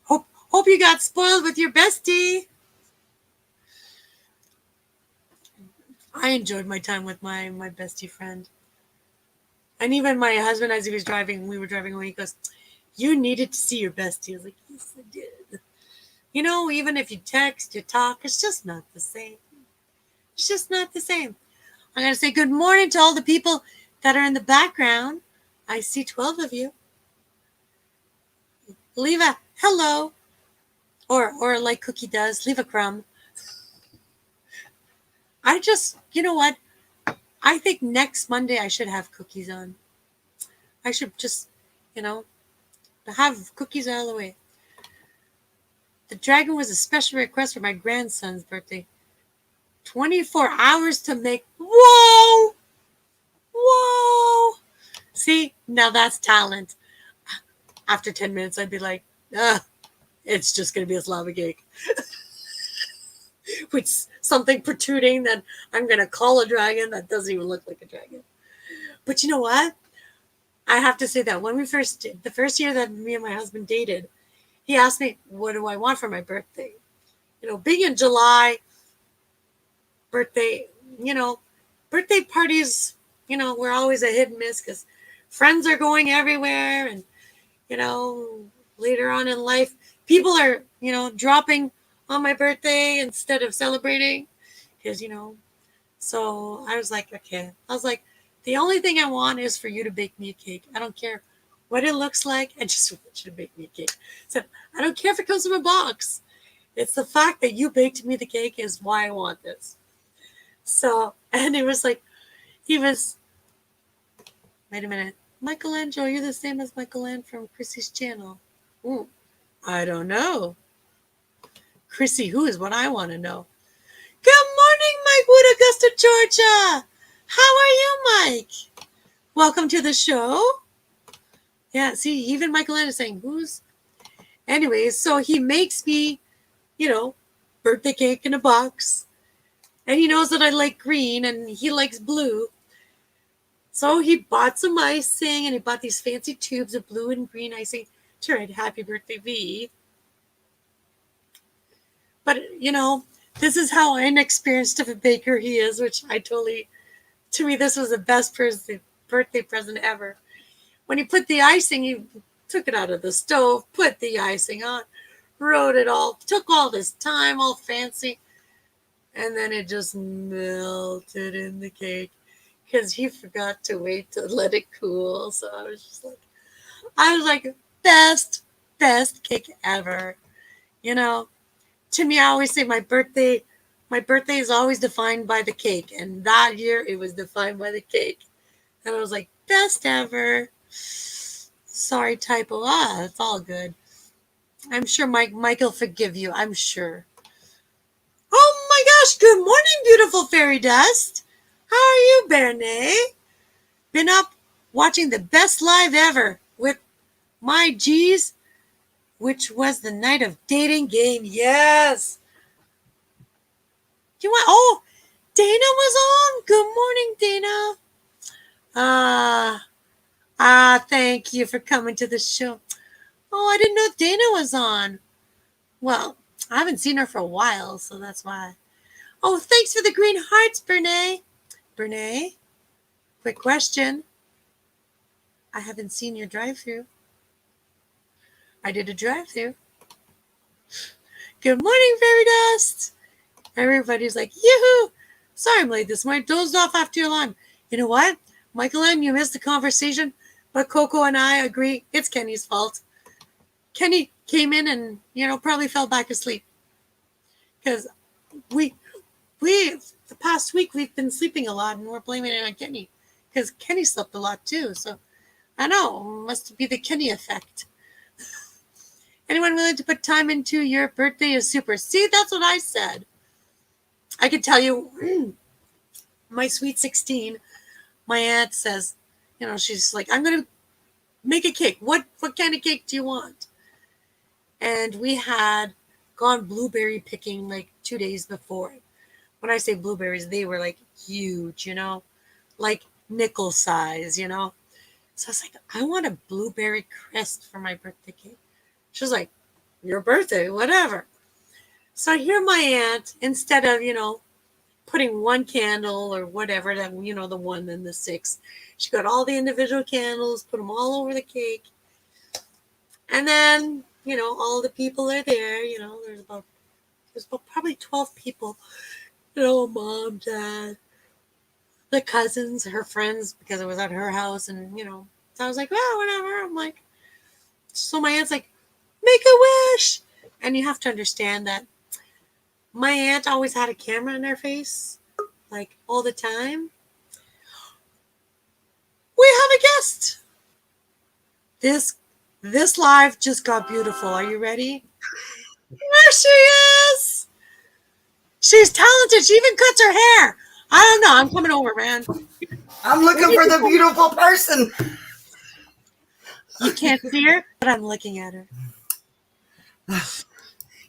Hope you got spoiled with your bestie. I enjoyed my time with my bestie friend. And even my husband, as he was driving, we were driving away, he goes, "You needed to see your bestie." I was like, "Yes, I did." You know, even if you text, you talk, it's just not the same. It's just not the same. I'm going to say good morning to all the people that are in the background. I see 12 of you. Leave a hello, or like Cookie does, leave a crumb. I just, you know what? I think next Monday I should have cookies on. I should just, you know, have cookies out of the way. The dragon was a special request for my grandson's birthday. 24 hours to make. Whoa! Whoa! See, now that's talent. After 10 minutes, I'd be like, it's just going to be a lava cake. With something protruding that I'm going to call a dragon that doesn't even look like a dragon. But you know what? I have to say that when the first year that me and my husband dated, he asked me, what do I want for my birthday? You know, being in July, birthday, you know, birthday parties, you know, we're always a hit and miss because friends are going everywhere. And, you know, later on in life, people are, you know, dropping on my birthday instead of celebrating because, you know, so I was like, okay. I was like, the only thing I want is for you to bake me a cake. I don't care what it looks like. I just want you to bake me a cake. So I don't care if it comes in a box. It's the fact that you baked me the cake is why I want this. So, and it was like, wait a minute. Michelangelo, you're the same as Michelangelo from Chrissy's channel. Ooh, I don't know. Chrissy, who is what I want to know. Good morning, Mike Wood, Augusta, Georgia. How are you, Mike? Welcome to the show. Yeah, see, even Michelangelo saying, who's? Anyways, so he makes me, you know, birthday cake in a box. And he knows that I like green and he likes blue. So he bought some icing and he bought these fancy tubes of blue and green icing to write Happy Birthday V. But, you know, this is how inexperienced of a baker he is, which to me, this was the best birthday present ever. When he put the icing, he took it out of the stove, put the icing on, wrote it all, took all this time, all fancy, and then it just melted in the cake because he forgot to wait to let it cool. So I was like, best cake ever. You know, to me, I always say my birthday is always defined by the cake. And that year it was defined by the cake. And I was like, best ever. Sorry, typo. It's all good. I'm sure Mike will forgive you. I'm sure. Oh my gosh. Good morning, beautiful fairy dust. How are you, Bernie? Been up watching the best live ever with my G's, which was the night of dating game. Yes. Dana was on. Good morning, Dana. Thank you for coming to the show. Oh, I didn't know Dana was on. Well, I haven't seen her for a while, so that's why. Oh, thanks for the green hearts, Bernie. Bernie, quick question. I haven't seen your drive-thru. I did a drive-thru. Good morning, fairy dust. Everybody's like, yoo-hoo. Sorry I'm late this morning. Dozed off after your alarm. You know what? Michael and you missed the conversation, but Coco and I agree it's Kenny's fault. Kenny came in and, you know, probably fell back asleep. Because we the past week we've been sleeping a lot and we're blaming it on Kenny. Because Kenny slept a lot too. So I know, must be the Kenny effect. Anyone willing to put time into your birthday is super. See, that's what I said. I can tell you, my sweet 16, my aunt says, you know, she's like, I'm going to make a cake. What kind of cake do you want? And we had gone blueberry picking like 2 days before. When I say blueberries, they were like huge, you know, like nickel size, you know. So I was like, I want a blueberry crisp for my birthday cake. She was like, your birthday, whatever. So here my aunt, instead of, you know, putting one candle or whatever, that, the one and the six. She got all the individual candles, put them all over the cake. And then, all the people are there. There's about probably 12 people. Mom, dad, the cousins, her friends, because it was at her house. And, so I was like, well, whatever. I'm like, so my aunt's like, make a wish. And you have to understand that my aunt always had a camera in her face, like all the time. We have a guest. This live just got beautiful. Are you ready? There she is. She's talented. She even cuts her hair. I don't know. I'm coming over, man. I'm looking for the beautiful person. You can't see her, but I'm looking at her.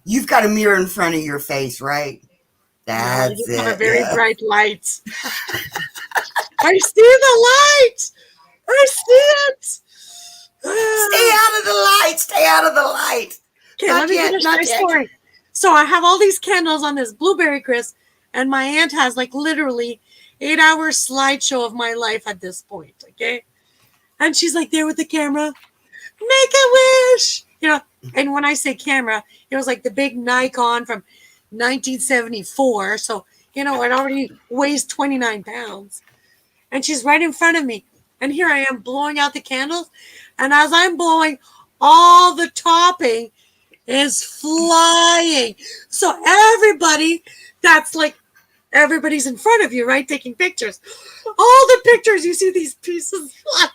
You've got a mirror in front of your face, right? That's you it. have a very bright light. I see the light. I see it. Stay out of the light. Stay out of the light. Okay, let me finish my story. So I have all these candles on this blueberry crisp, and my aunt has like literally 8-hour slideshow of my life at this point. Okay, and she's like there with the camera. Make a wish. And when I say camera, it was like the big Nikon from 1974. So, it already weighs 29 pounds. And she's right in front of me. And here I am blowing out the candles. And as I'm blowing, all the topping is flying. So everybody's in front of you, right? Taking pictures. All the pictures, you see these pieces fly.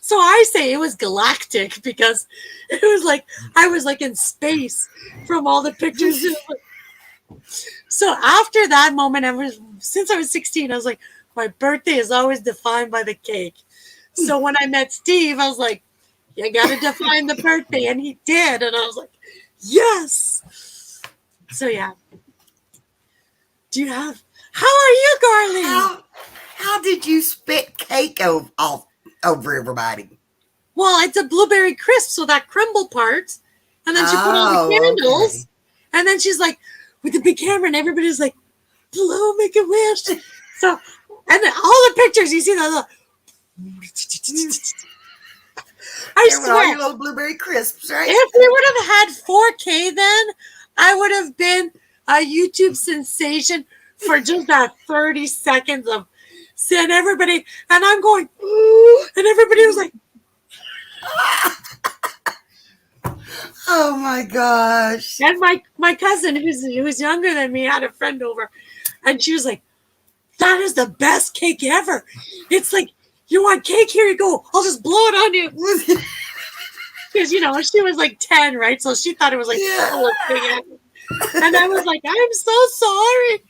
So I say it was galactic because it was like I was like in space from all the pictures. So after that moment, since I was 16, I was like, my birthday is always defined by the cake. So when I met Steve, I was like, you got to define the birthday. And he did. And I was like, yes. So yeah. How are you, Garland? How did you spit cake all over everybody? Well, it's a blueberry crisp, so that crumble part. And then she put all the candles. Okay. And then she's like, with the big camera, and everybody's like, blow, make a wish. So, and then all the pictures, you see that. I swear. All your little blueberry crisps, right? If we would have had 4K then, I would have been a YouTube sensation for just that 30 seconds of seeing everybody. And I'm going, ooh, and everybody was like, oh my gosh. And my cousin, who's younger than me, had a friend over, and she was like, that is the best cake ever. It's like, you want cake? Here you go. I'll just blow it on you. Because, she was like 10, right? So she thought it was like, and I was like, I'm so sorry.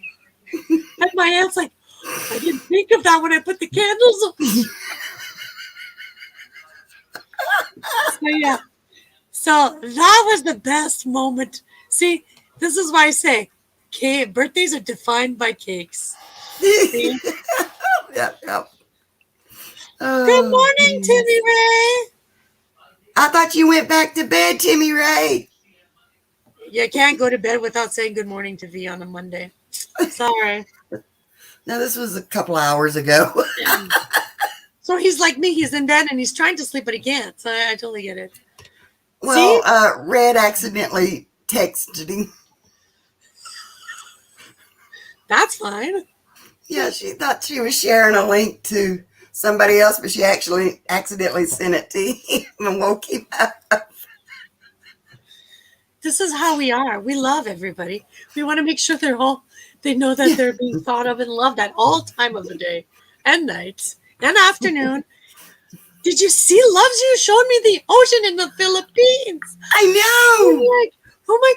And my aunt's like, I didn't think of that when I put the candles on. So, yeah. So that was the best moment. See, this is why I say birthdays are defined by cakes. See? Yep. Good morning, Timmy Ray. I thought you went back to bed, Timmy Ray. You can't go to bed without saying good morning to V on a Monday. Sorry. No, this was a couple hours ago. Yeah. So he's like me. He's in bed and he's trying to sleep, but he can't. So I totally get it. Well, Red accidentally texted him. That's fine. Yeah, she thought she was sharing a link to somebody else, but she actually accidentally sent it to him and woke him up. This is how we are. We love everybody. We want to make sure they know that they're being thought of and loved at all time of the day and night and afternoon. Did you see, Loves You showed me the ocean in the Philippines? I know. Like, oh my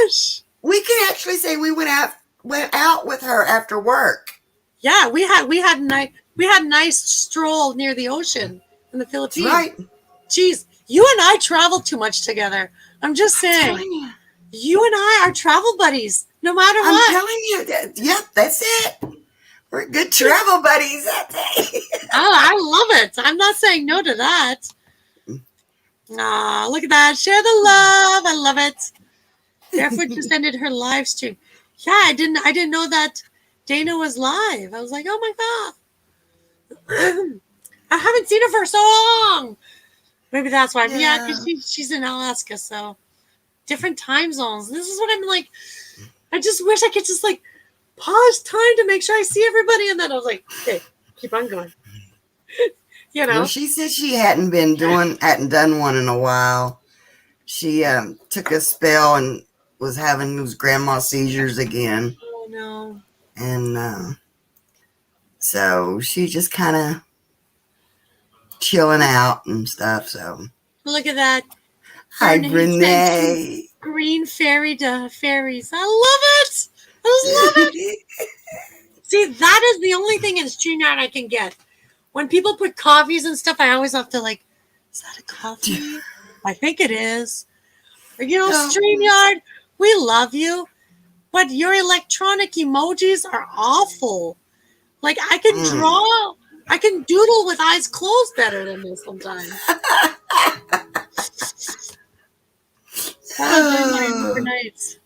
gosh. We can actually say we went out with her after work. Yeah, we had a nice stroll near the ocean in the Philippines. Right. Jeez, you and I travel too much together. I'm just saying. You and I are travel buddies, no matter what. I'm telling you. Yep, that's it. We're good travel buddies that day. Oh, I love it. I'm not saying no to that. Look at that. Share the love. I love it. Barefoot just ended her live stream. Yeah, I didn't know that Dana was live. I was like, oh my god. I haven't seen her for so long. Maybe that's why. Yeah, because she's in Alaska, so different time zones. This is what I'm like. I just wish I could just like pause time to make sure I see everybody, and then I was like, okay, keep on going. You know. Well, she said she hadn't done one in a while. She took a spell and was having those grandma seizures again. Oh no. And so she just kind of chilling out and stuff. So Look at that. hi, Renee. Green fairies. I love it. I love it. See, that is the only thing in StreamYard I can get. When people put coffees and stuff, I always have to like, is that a coffee? I think it is. You know, StreamYard, we love you, but your electronic emojis are awful. Like, I can doodle with eyes closed better than this sometimes. Overnight.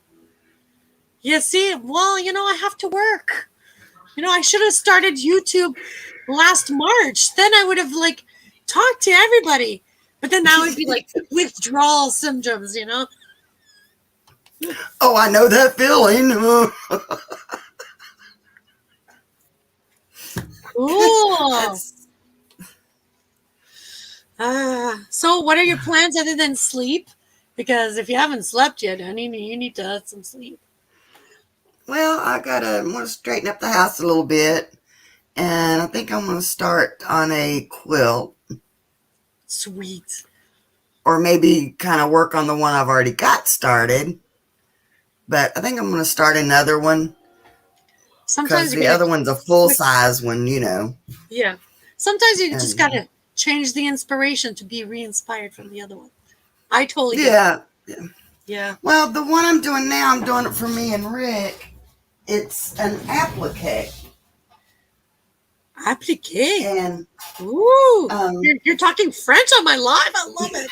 You see, well, you know, I have to work. You know, I should have started YouTube last March. Then I would have like talked to everybody. But then that would be like withdrawal symptoms, you know? Oh, I know that feeling. Cool. So what are your plans other than sleep? Because if you haven't slept yet, honey, you need to have some sleep. Well, I want to straighten up the house a little bit. And I think I'm going to start on a quilt. Sweet. Or maybe kind of work on the one I've already got started. But I think I'm going to start another one. Sometimes the other one's a full-size one, you know. Yeah. Sometimes you just got to change the inspiration to be re-inspired from the other one. I totally get it. Yeah. Well, the one I'm doing now, I'm doing it for me and Rick. It's an applique. Applique? And ooh, you're talking French on my live. I love it.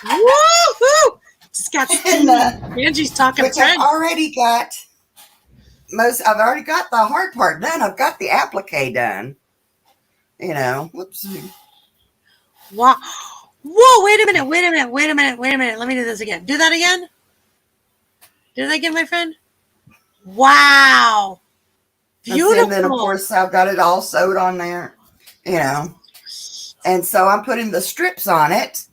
Woohoo! Just got Angie's talking French. I've already got the hard part done. I've got the applique done. You know. Whoops. Wow. Whoa, wait a minute. Let me do this again. Do that again. Do that again, my friend. Wow. Beautiful. And then, of course, I've got it all sewed on there, you know. And so I'm putting the strips on it.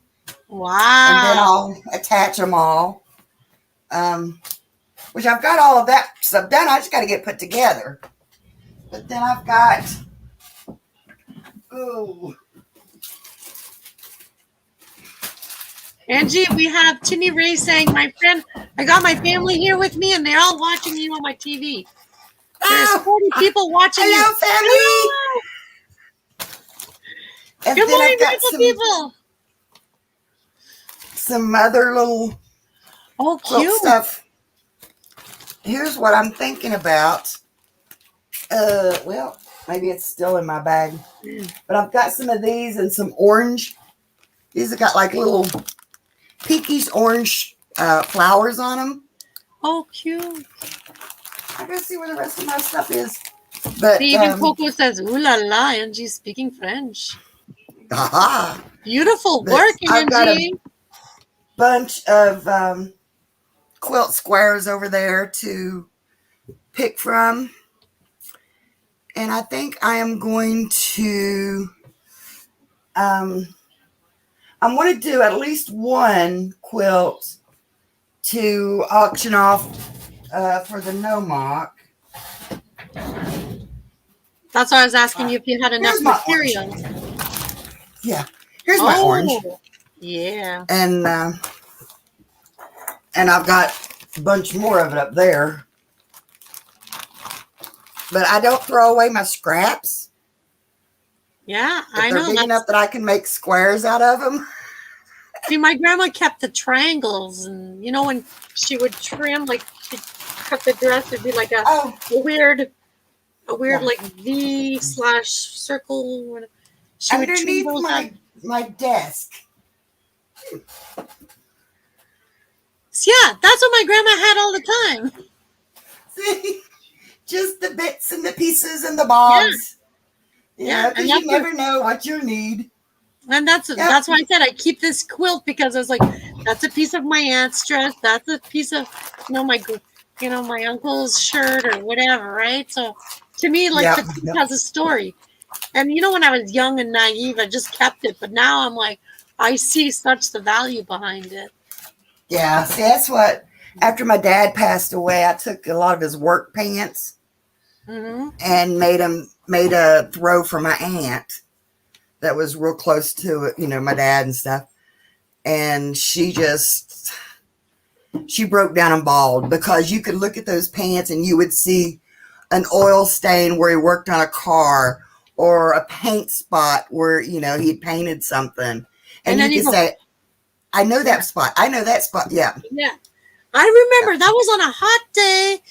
Wow. And then I'll attach them all. Which I've got all of that stuff done. I just got to get put together. But then I've got... Ooh. Angie, we have Timmy Ray saying, my friend, I got my family here with me and they're all watching you on my TV. There's 40 people watching you. Hello, family. Good morning, beautiful people. Some other little cute stuff. Here's what I'm thinking about. Well, maybe it's still in my bag. But I've got some of these and some orange. These have got like little pinkish orange flowers on them. Oh, cute. I gotta see where the rest of my stuff is. But even Coco says, ooh la la, Angie's speaking French. Aha. Beautiful work, Angie. I've got a bunch of quilt squares over there to pick from. And I think I am going to I'm going to do at least one quilt to auction off for the NOMOC. That's why I was asking you if you had enough material. Yeah, here's my orange. Yeah. And I've got a bunch more of it up there. But I don't throw away my scraps. Yeah, I know. They're big enough that I can make squares out of them. See, my grandma kept the triangles, and you know when she would trim, like she'd cut the dress, it'd be like a weird like V/circle. She underneath my desk. Yeah, that's what my grandma had all the time. Just the bits and the pieces and the bobs. Yeah, Because you never know what you need. and that's why I said I keep this quilt, because I was like, that's a piece of my aunt's dress, that's a piece of my uncle's shirt or whatever, right? So to me, like, the quilt has a story. And when I was young and naive, I just kept it. But now I'm like, I see such the value behind it. Yeah, see, that's what, after my dad passed away, I took a lot of his work pants and made a throw for my aunt that was real close to, my dad and stuff. And she broke down and bawled, because you could look at those pants and you would see an oil stain where he worked on a car, or a paint spot where, he'd painted something. And you could say, I know that spot. I know that spot. Yeah. Yeah. I remember that was on a hot day.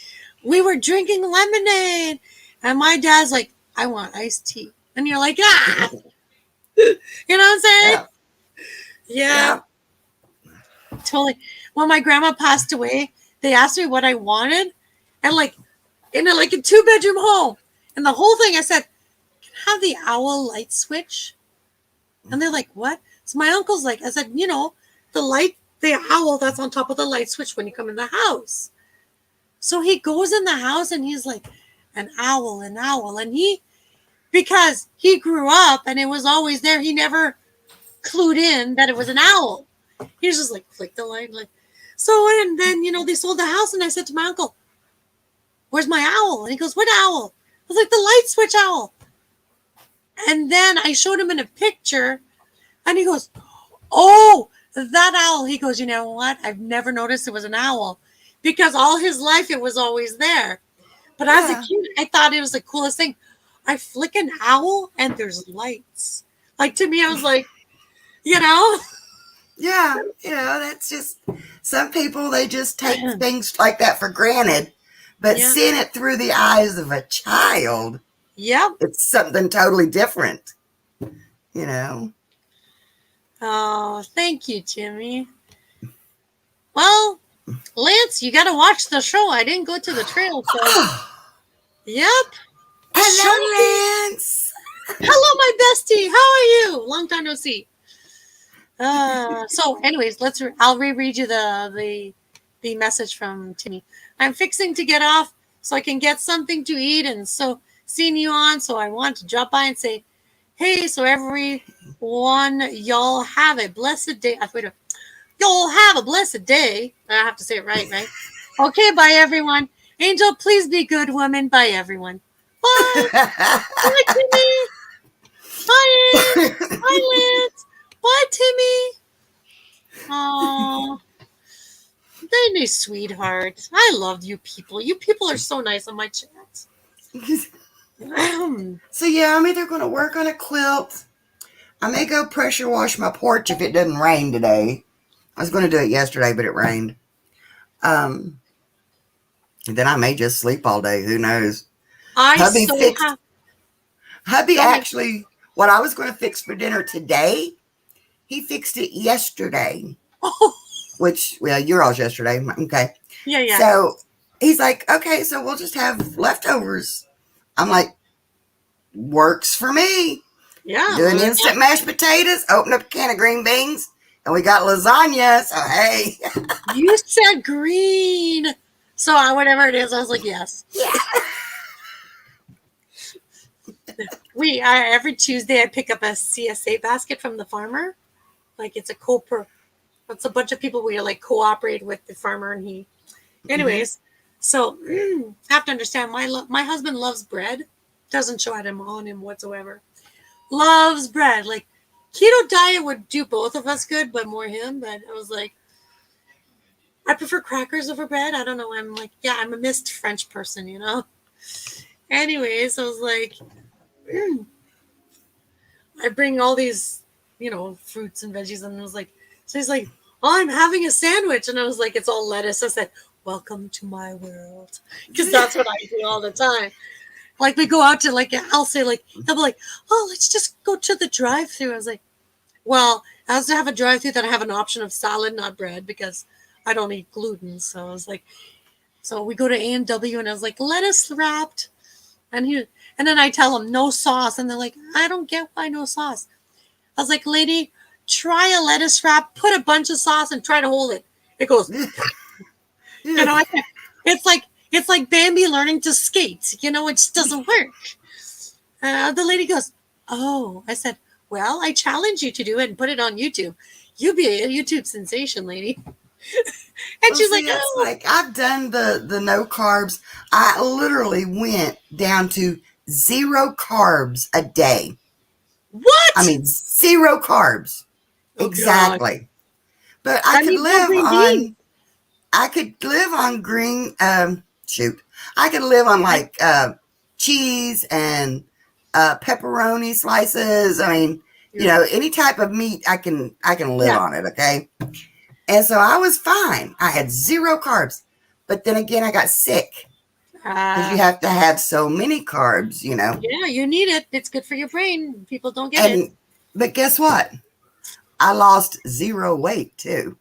We were drinking lemonade. And my dad's like, I want iced tea. And you're like, ah. You know what I'm saying? Yeah. Totally. When my grandma passed away, they asked me what I wanted. And like, in a 2-bedroom home. And the whole thing, I said, can I have the owl light switch? And they're like, what? So my uncle's like, I said, the owl that's on top of the light switch when you come in the house. So he goes in the house and he's like, an owl. And because he grew up and it was always there, he never clued in that it was an owl. He was just like, flick the light. So, and then, they sold the house, and I said to my uncle, where's my owl? And he goes, what owl? I was like, the light switch owl. And then I showed him in a picture, and he goes, oh, that owl. He goes, you know what? I've never noticed it was an owl, because all his life it was always there. But as a kid, I thought it was the coolest thing. I flick an owl and there's lights. Like, to me, I was like, Yeah, that's just, some people, they just take things like that for granted. But seeing it through the eyes of a child, it's something totally different, Oh, thank you, Jimmy. Well, Lance, you got to watch the show. I didn't go to the trail, so. Yep. Hello, Lance. Hello, my bestie. How are you? Long time no see. So, anyways, I'll reread you the message from Timmy. I'm fixing to get off so I can get something to eat, and so seeing you on, so I want to drop by and say, hey, so everyone, y'all have a blessed day. Y'all have a blessed day. I have to say it right? Okay, bye, everyone. Angel, please be good woman. Bye, everyone. Bye. Bye, Timmy. Bye, Lance. Bye, Lance. Bye, Timmy. Oh, they're sweetheart. I love you people. You people are so nice on my chat. So yeah, I'm either going to work on a quilt. I may go pressure wash my porch if it doesn't rain today. I was going to do it yesterday, but it rained. Then I may just sleep all day. Who knows? Hubby actually, what I was going to fix for dinner today, he fixed it yesterday. Which, well, you're all yesterday. Okay. Yeah. So he's like, okay, so we'll just have leftovers. I'm like, works for me. Yeah. Doing instant mashed potatoes, open up a can of green beans, and we got lasagna. So, hey. You said green. So whatever it is, I was like, yes. Yeah. Every Tuesday I pick up a CSA basket from the farmer. Like, it's it's a bunch of people we cooperate with the farmer, and he. Anyways, so have to understand, my husband loves bread. Doesn't show it on him whatsoever. Loves bread. Like, keto diet would do both of us good, but more him. But I was like, I prefer crackers over bread. I don't know. I'm like, I'm a mixed French person, Anyways, I was like, I bring all these, fruits and veggies, and I was like, so he's like, oh, I'm having a sandwich, and I was like, it's all lettuce. I said, welcome to my world, because that's what I do all the time. Like, we go out to, I'll say, they'll be like, oh, let's just go to the drive-thru. I was like, well, as to have a drive-thru, then I have an option of salad, not bread, because I don't eat gluten. So I was like, So we go to A&W, and I was like, lettuce wrapped. And then I tell them no sauce. And they're like, I don't get why no sauce. I was like, lady, try a lettuce wrap, put a bunch of sauce and try to hold it. It goes, it's like Bambi learning to skate. It just doesn't work. The lady goes, oh, I said, well, I challenge you to do it and put it on YouTube. You'll be a YouTube sensation, lady. And she's like, oh. Like I've done the no carbs. I literally went down to 0 carbs a day. What? I mean, 0 carbs. Oh, exactly. God. But I could live on green. I could live on like cheese and pepperoni slices. I mean, any type of meat, I can live on it. Okay. And so I was fine. I had 0 carbs, but then again, I got sick because you have to have so many carbs, Yeah, you need it. It's good for your brain. People don't get it. But guess what? I lost 0 weight too.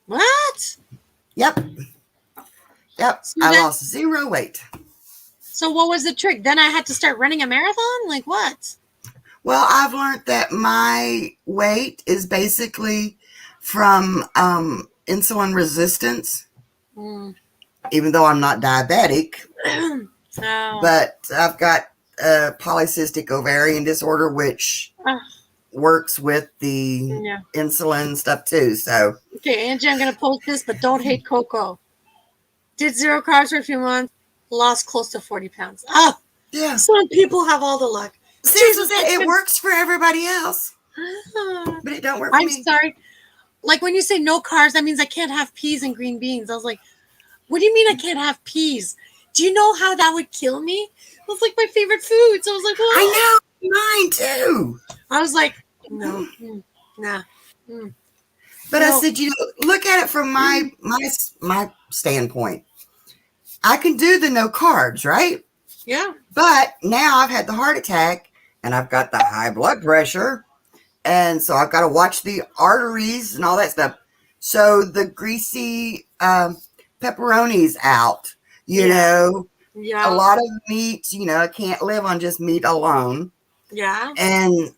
What? Yep. So I lost 0 weight. So what was the trick? Then I had to start running a marathon? Like what? Well, I've learned that my weight is basically from insulin resistance, even though I'm not diabetic. Oh. But I've got polycystic ovarian disorder, which works with the insulin stuff too. So okay, Angie, I'm going to post this, but don't hate Coco. Did 0 carbs for a few months, lost close to 40 pounds. Oh, yeah. Some people have all the luck. Jesus, it works for everybody else, but it don't work for me. I'm sorry. Like when you say no carbs, that means I can't have peas and green beans. I was like, what do you mean I can't have peas? Do you know how that would kill me? It was like my favorite food. So I was like, well, I know, mine too. I was like, no, nah. But I said, look at it from my standpoint. I can do the no carbs, right? Yeah. But now I've had the heart attack and I've got the high blood pressure. And so I've got to watch the arteries and all that stuff. So the greasy pepperoni's out, you know. Yeah. A lot of meat, I can't live on just meat alone. Yeah. And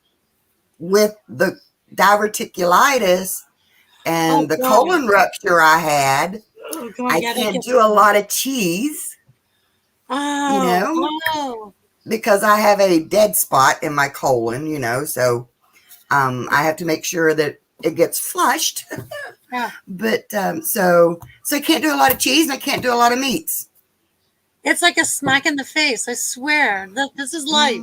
with the diverticulitis and the colon rupture I had, I can't do a lot of cheese. Because I have a dead spot in my colon, so I have to make sure that it gets flushed. Yeah. But so I can't do a lot of cheese and I can't do a lot of meats. It's like a smack in the face. I swear. This is life.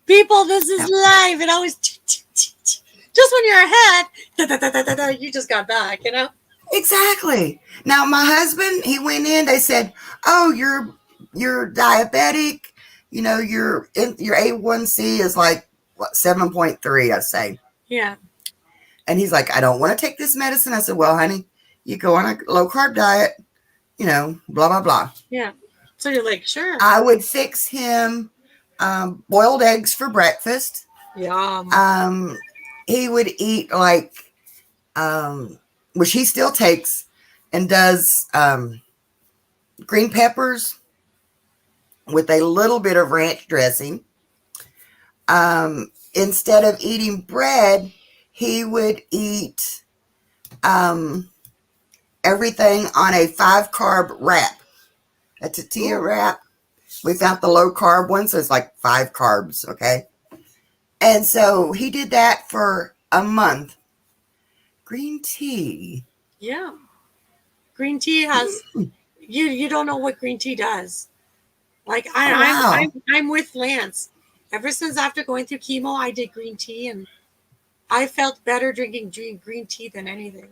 People, this is life. It always just when you're ahead, you just got back, Exactly. Now my husband, he went in, they said, oh, you're diabetic, your A1C is like 7.3, I say. Yeah. And he's like, I don't want to take this medicine. I said, well, honey, you go on a low carb diet, blah, blah, blah. Yeah. So you're like, sure. I would fix him boiled eggs for breakfast. Yum. He would eat like, which he still takes and does green peppers with a little bit of ranch dressing. Instead of eating bread, he would eat everything on a 5-carb wrap, a tortilla wrap. We found the low carb one, so it's like 5 carbs, okay? And so he did that for a month. Green tea. Yeah. Green tea has, you don't know what green tea does. Like I'm with Lance. Ever since after going through chemo, I did green tea and I felt better drinking green tea than anything.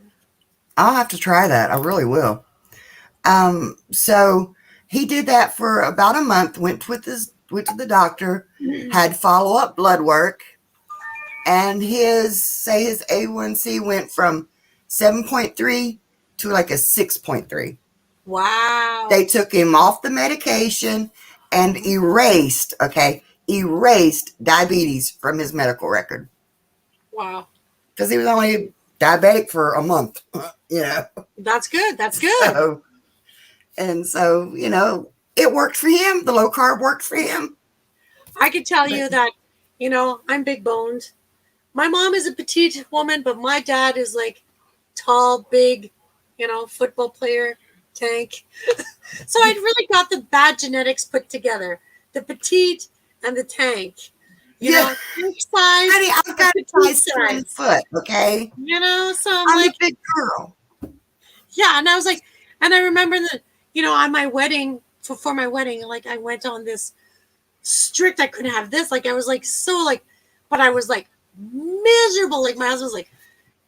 I'll have to try that. I really will. So he did that for about a month, went to the doctor, had follow-up blood work, and his A1C went from 7.3 to like a 6.3. Wow. They took him off the medication and erased diabetes from his medical record. Wow. Because he was only diabetic for a month, That's good. That's good. So, And so, it worked for him. The low carb worked for him. I could tell you that, I'm big boned. My mom is a petite woman, but my dad is like tall, big, football player, tank. So I really got the bad genetics put together. The petite and the tank. Tank size. Honey, I've got a petite slim foot, okay? So I'm I'm like, a big girl. yeah. And I was like, and I remember that, on my wedding, for my wedding, like I went on this strict, I couldn't have this. Like I was like, so like, but I was like miserable. Like my husband was like,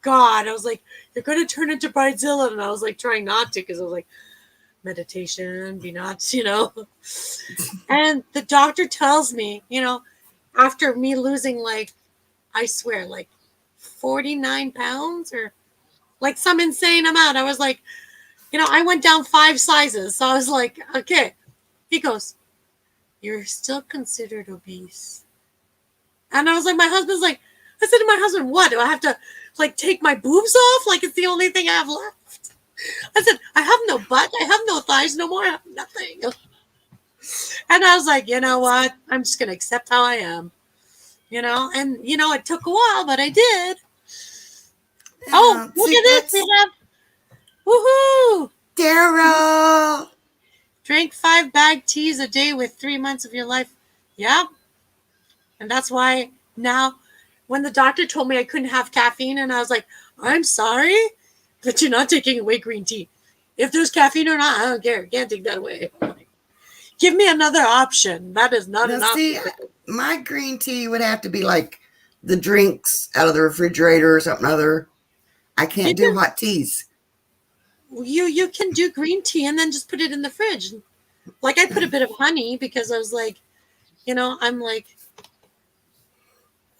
God, I was like, you're going to turn into Bridezilla. And I was like trying not to, because I was like, meditation, be not, And the doctor tells me, after me losing like, I swear, like 49 pounds or like some insane amount, I was like, I went down 5 sizes. So I was like, okay. He goes, you're still considered obese. And I was like, my husband's like, I said to my husband, what? Do I have to like take my boobs off? Like it's the only thing I have left. I said, I have no butt. I have no thighs no more. I have nothing. And I was like, you know what? I'm just going to accept how I am. And, it took a while, but I did. Oh, look at this. We have, woohoo. Daryl. Drink 5 bag teas a day with 3 months of your life. Yeah. And that's why now when the doctor told me I couldn't have caffeine, and I was like, I'm sorry, but you're not taking away green tea. If there's caffeine or not, I don't care. Can't take that away. Give me another option. That is not an option. See, my green tea would have to be like the drinks out of the refrigerator or something other. I can't do hot teas. You can do green tea and then just put it in the fridge. Like I put a bit of honey because I was like, I'm like,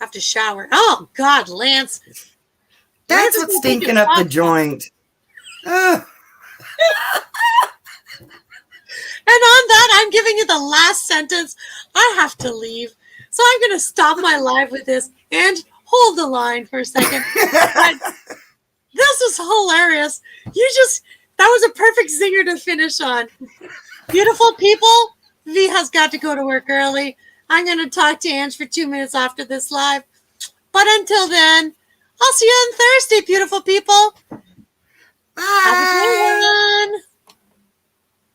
I have to shower. Oh God, Lance. That's what's stinking up the joint. And on that, I'm giving you the last sentence. I have to leave. So I'm going to stop my live with this and hold the line for a second. But this is hilarious. That was a perfect zinger to finish on. Beautiful people, V has got to go to work early. I'm going to talk to Ange for 2 minutes after this live. But until then, I'll see you on Thursday, beautiful people. Bye. Have a good one.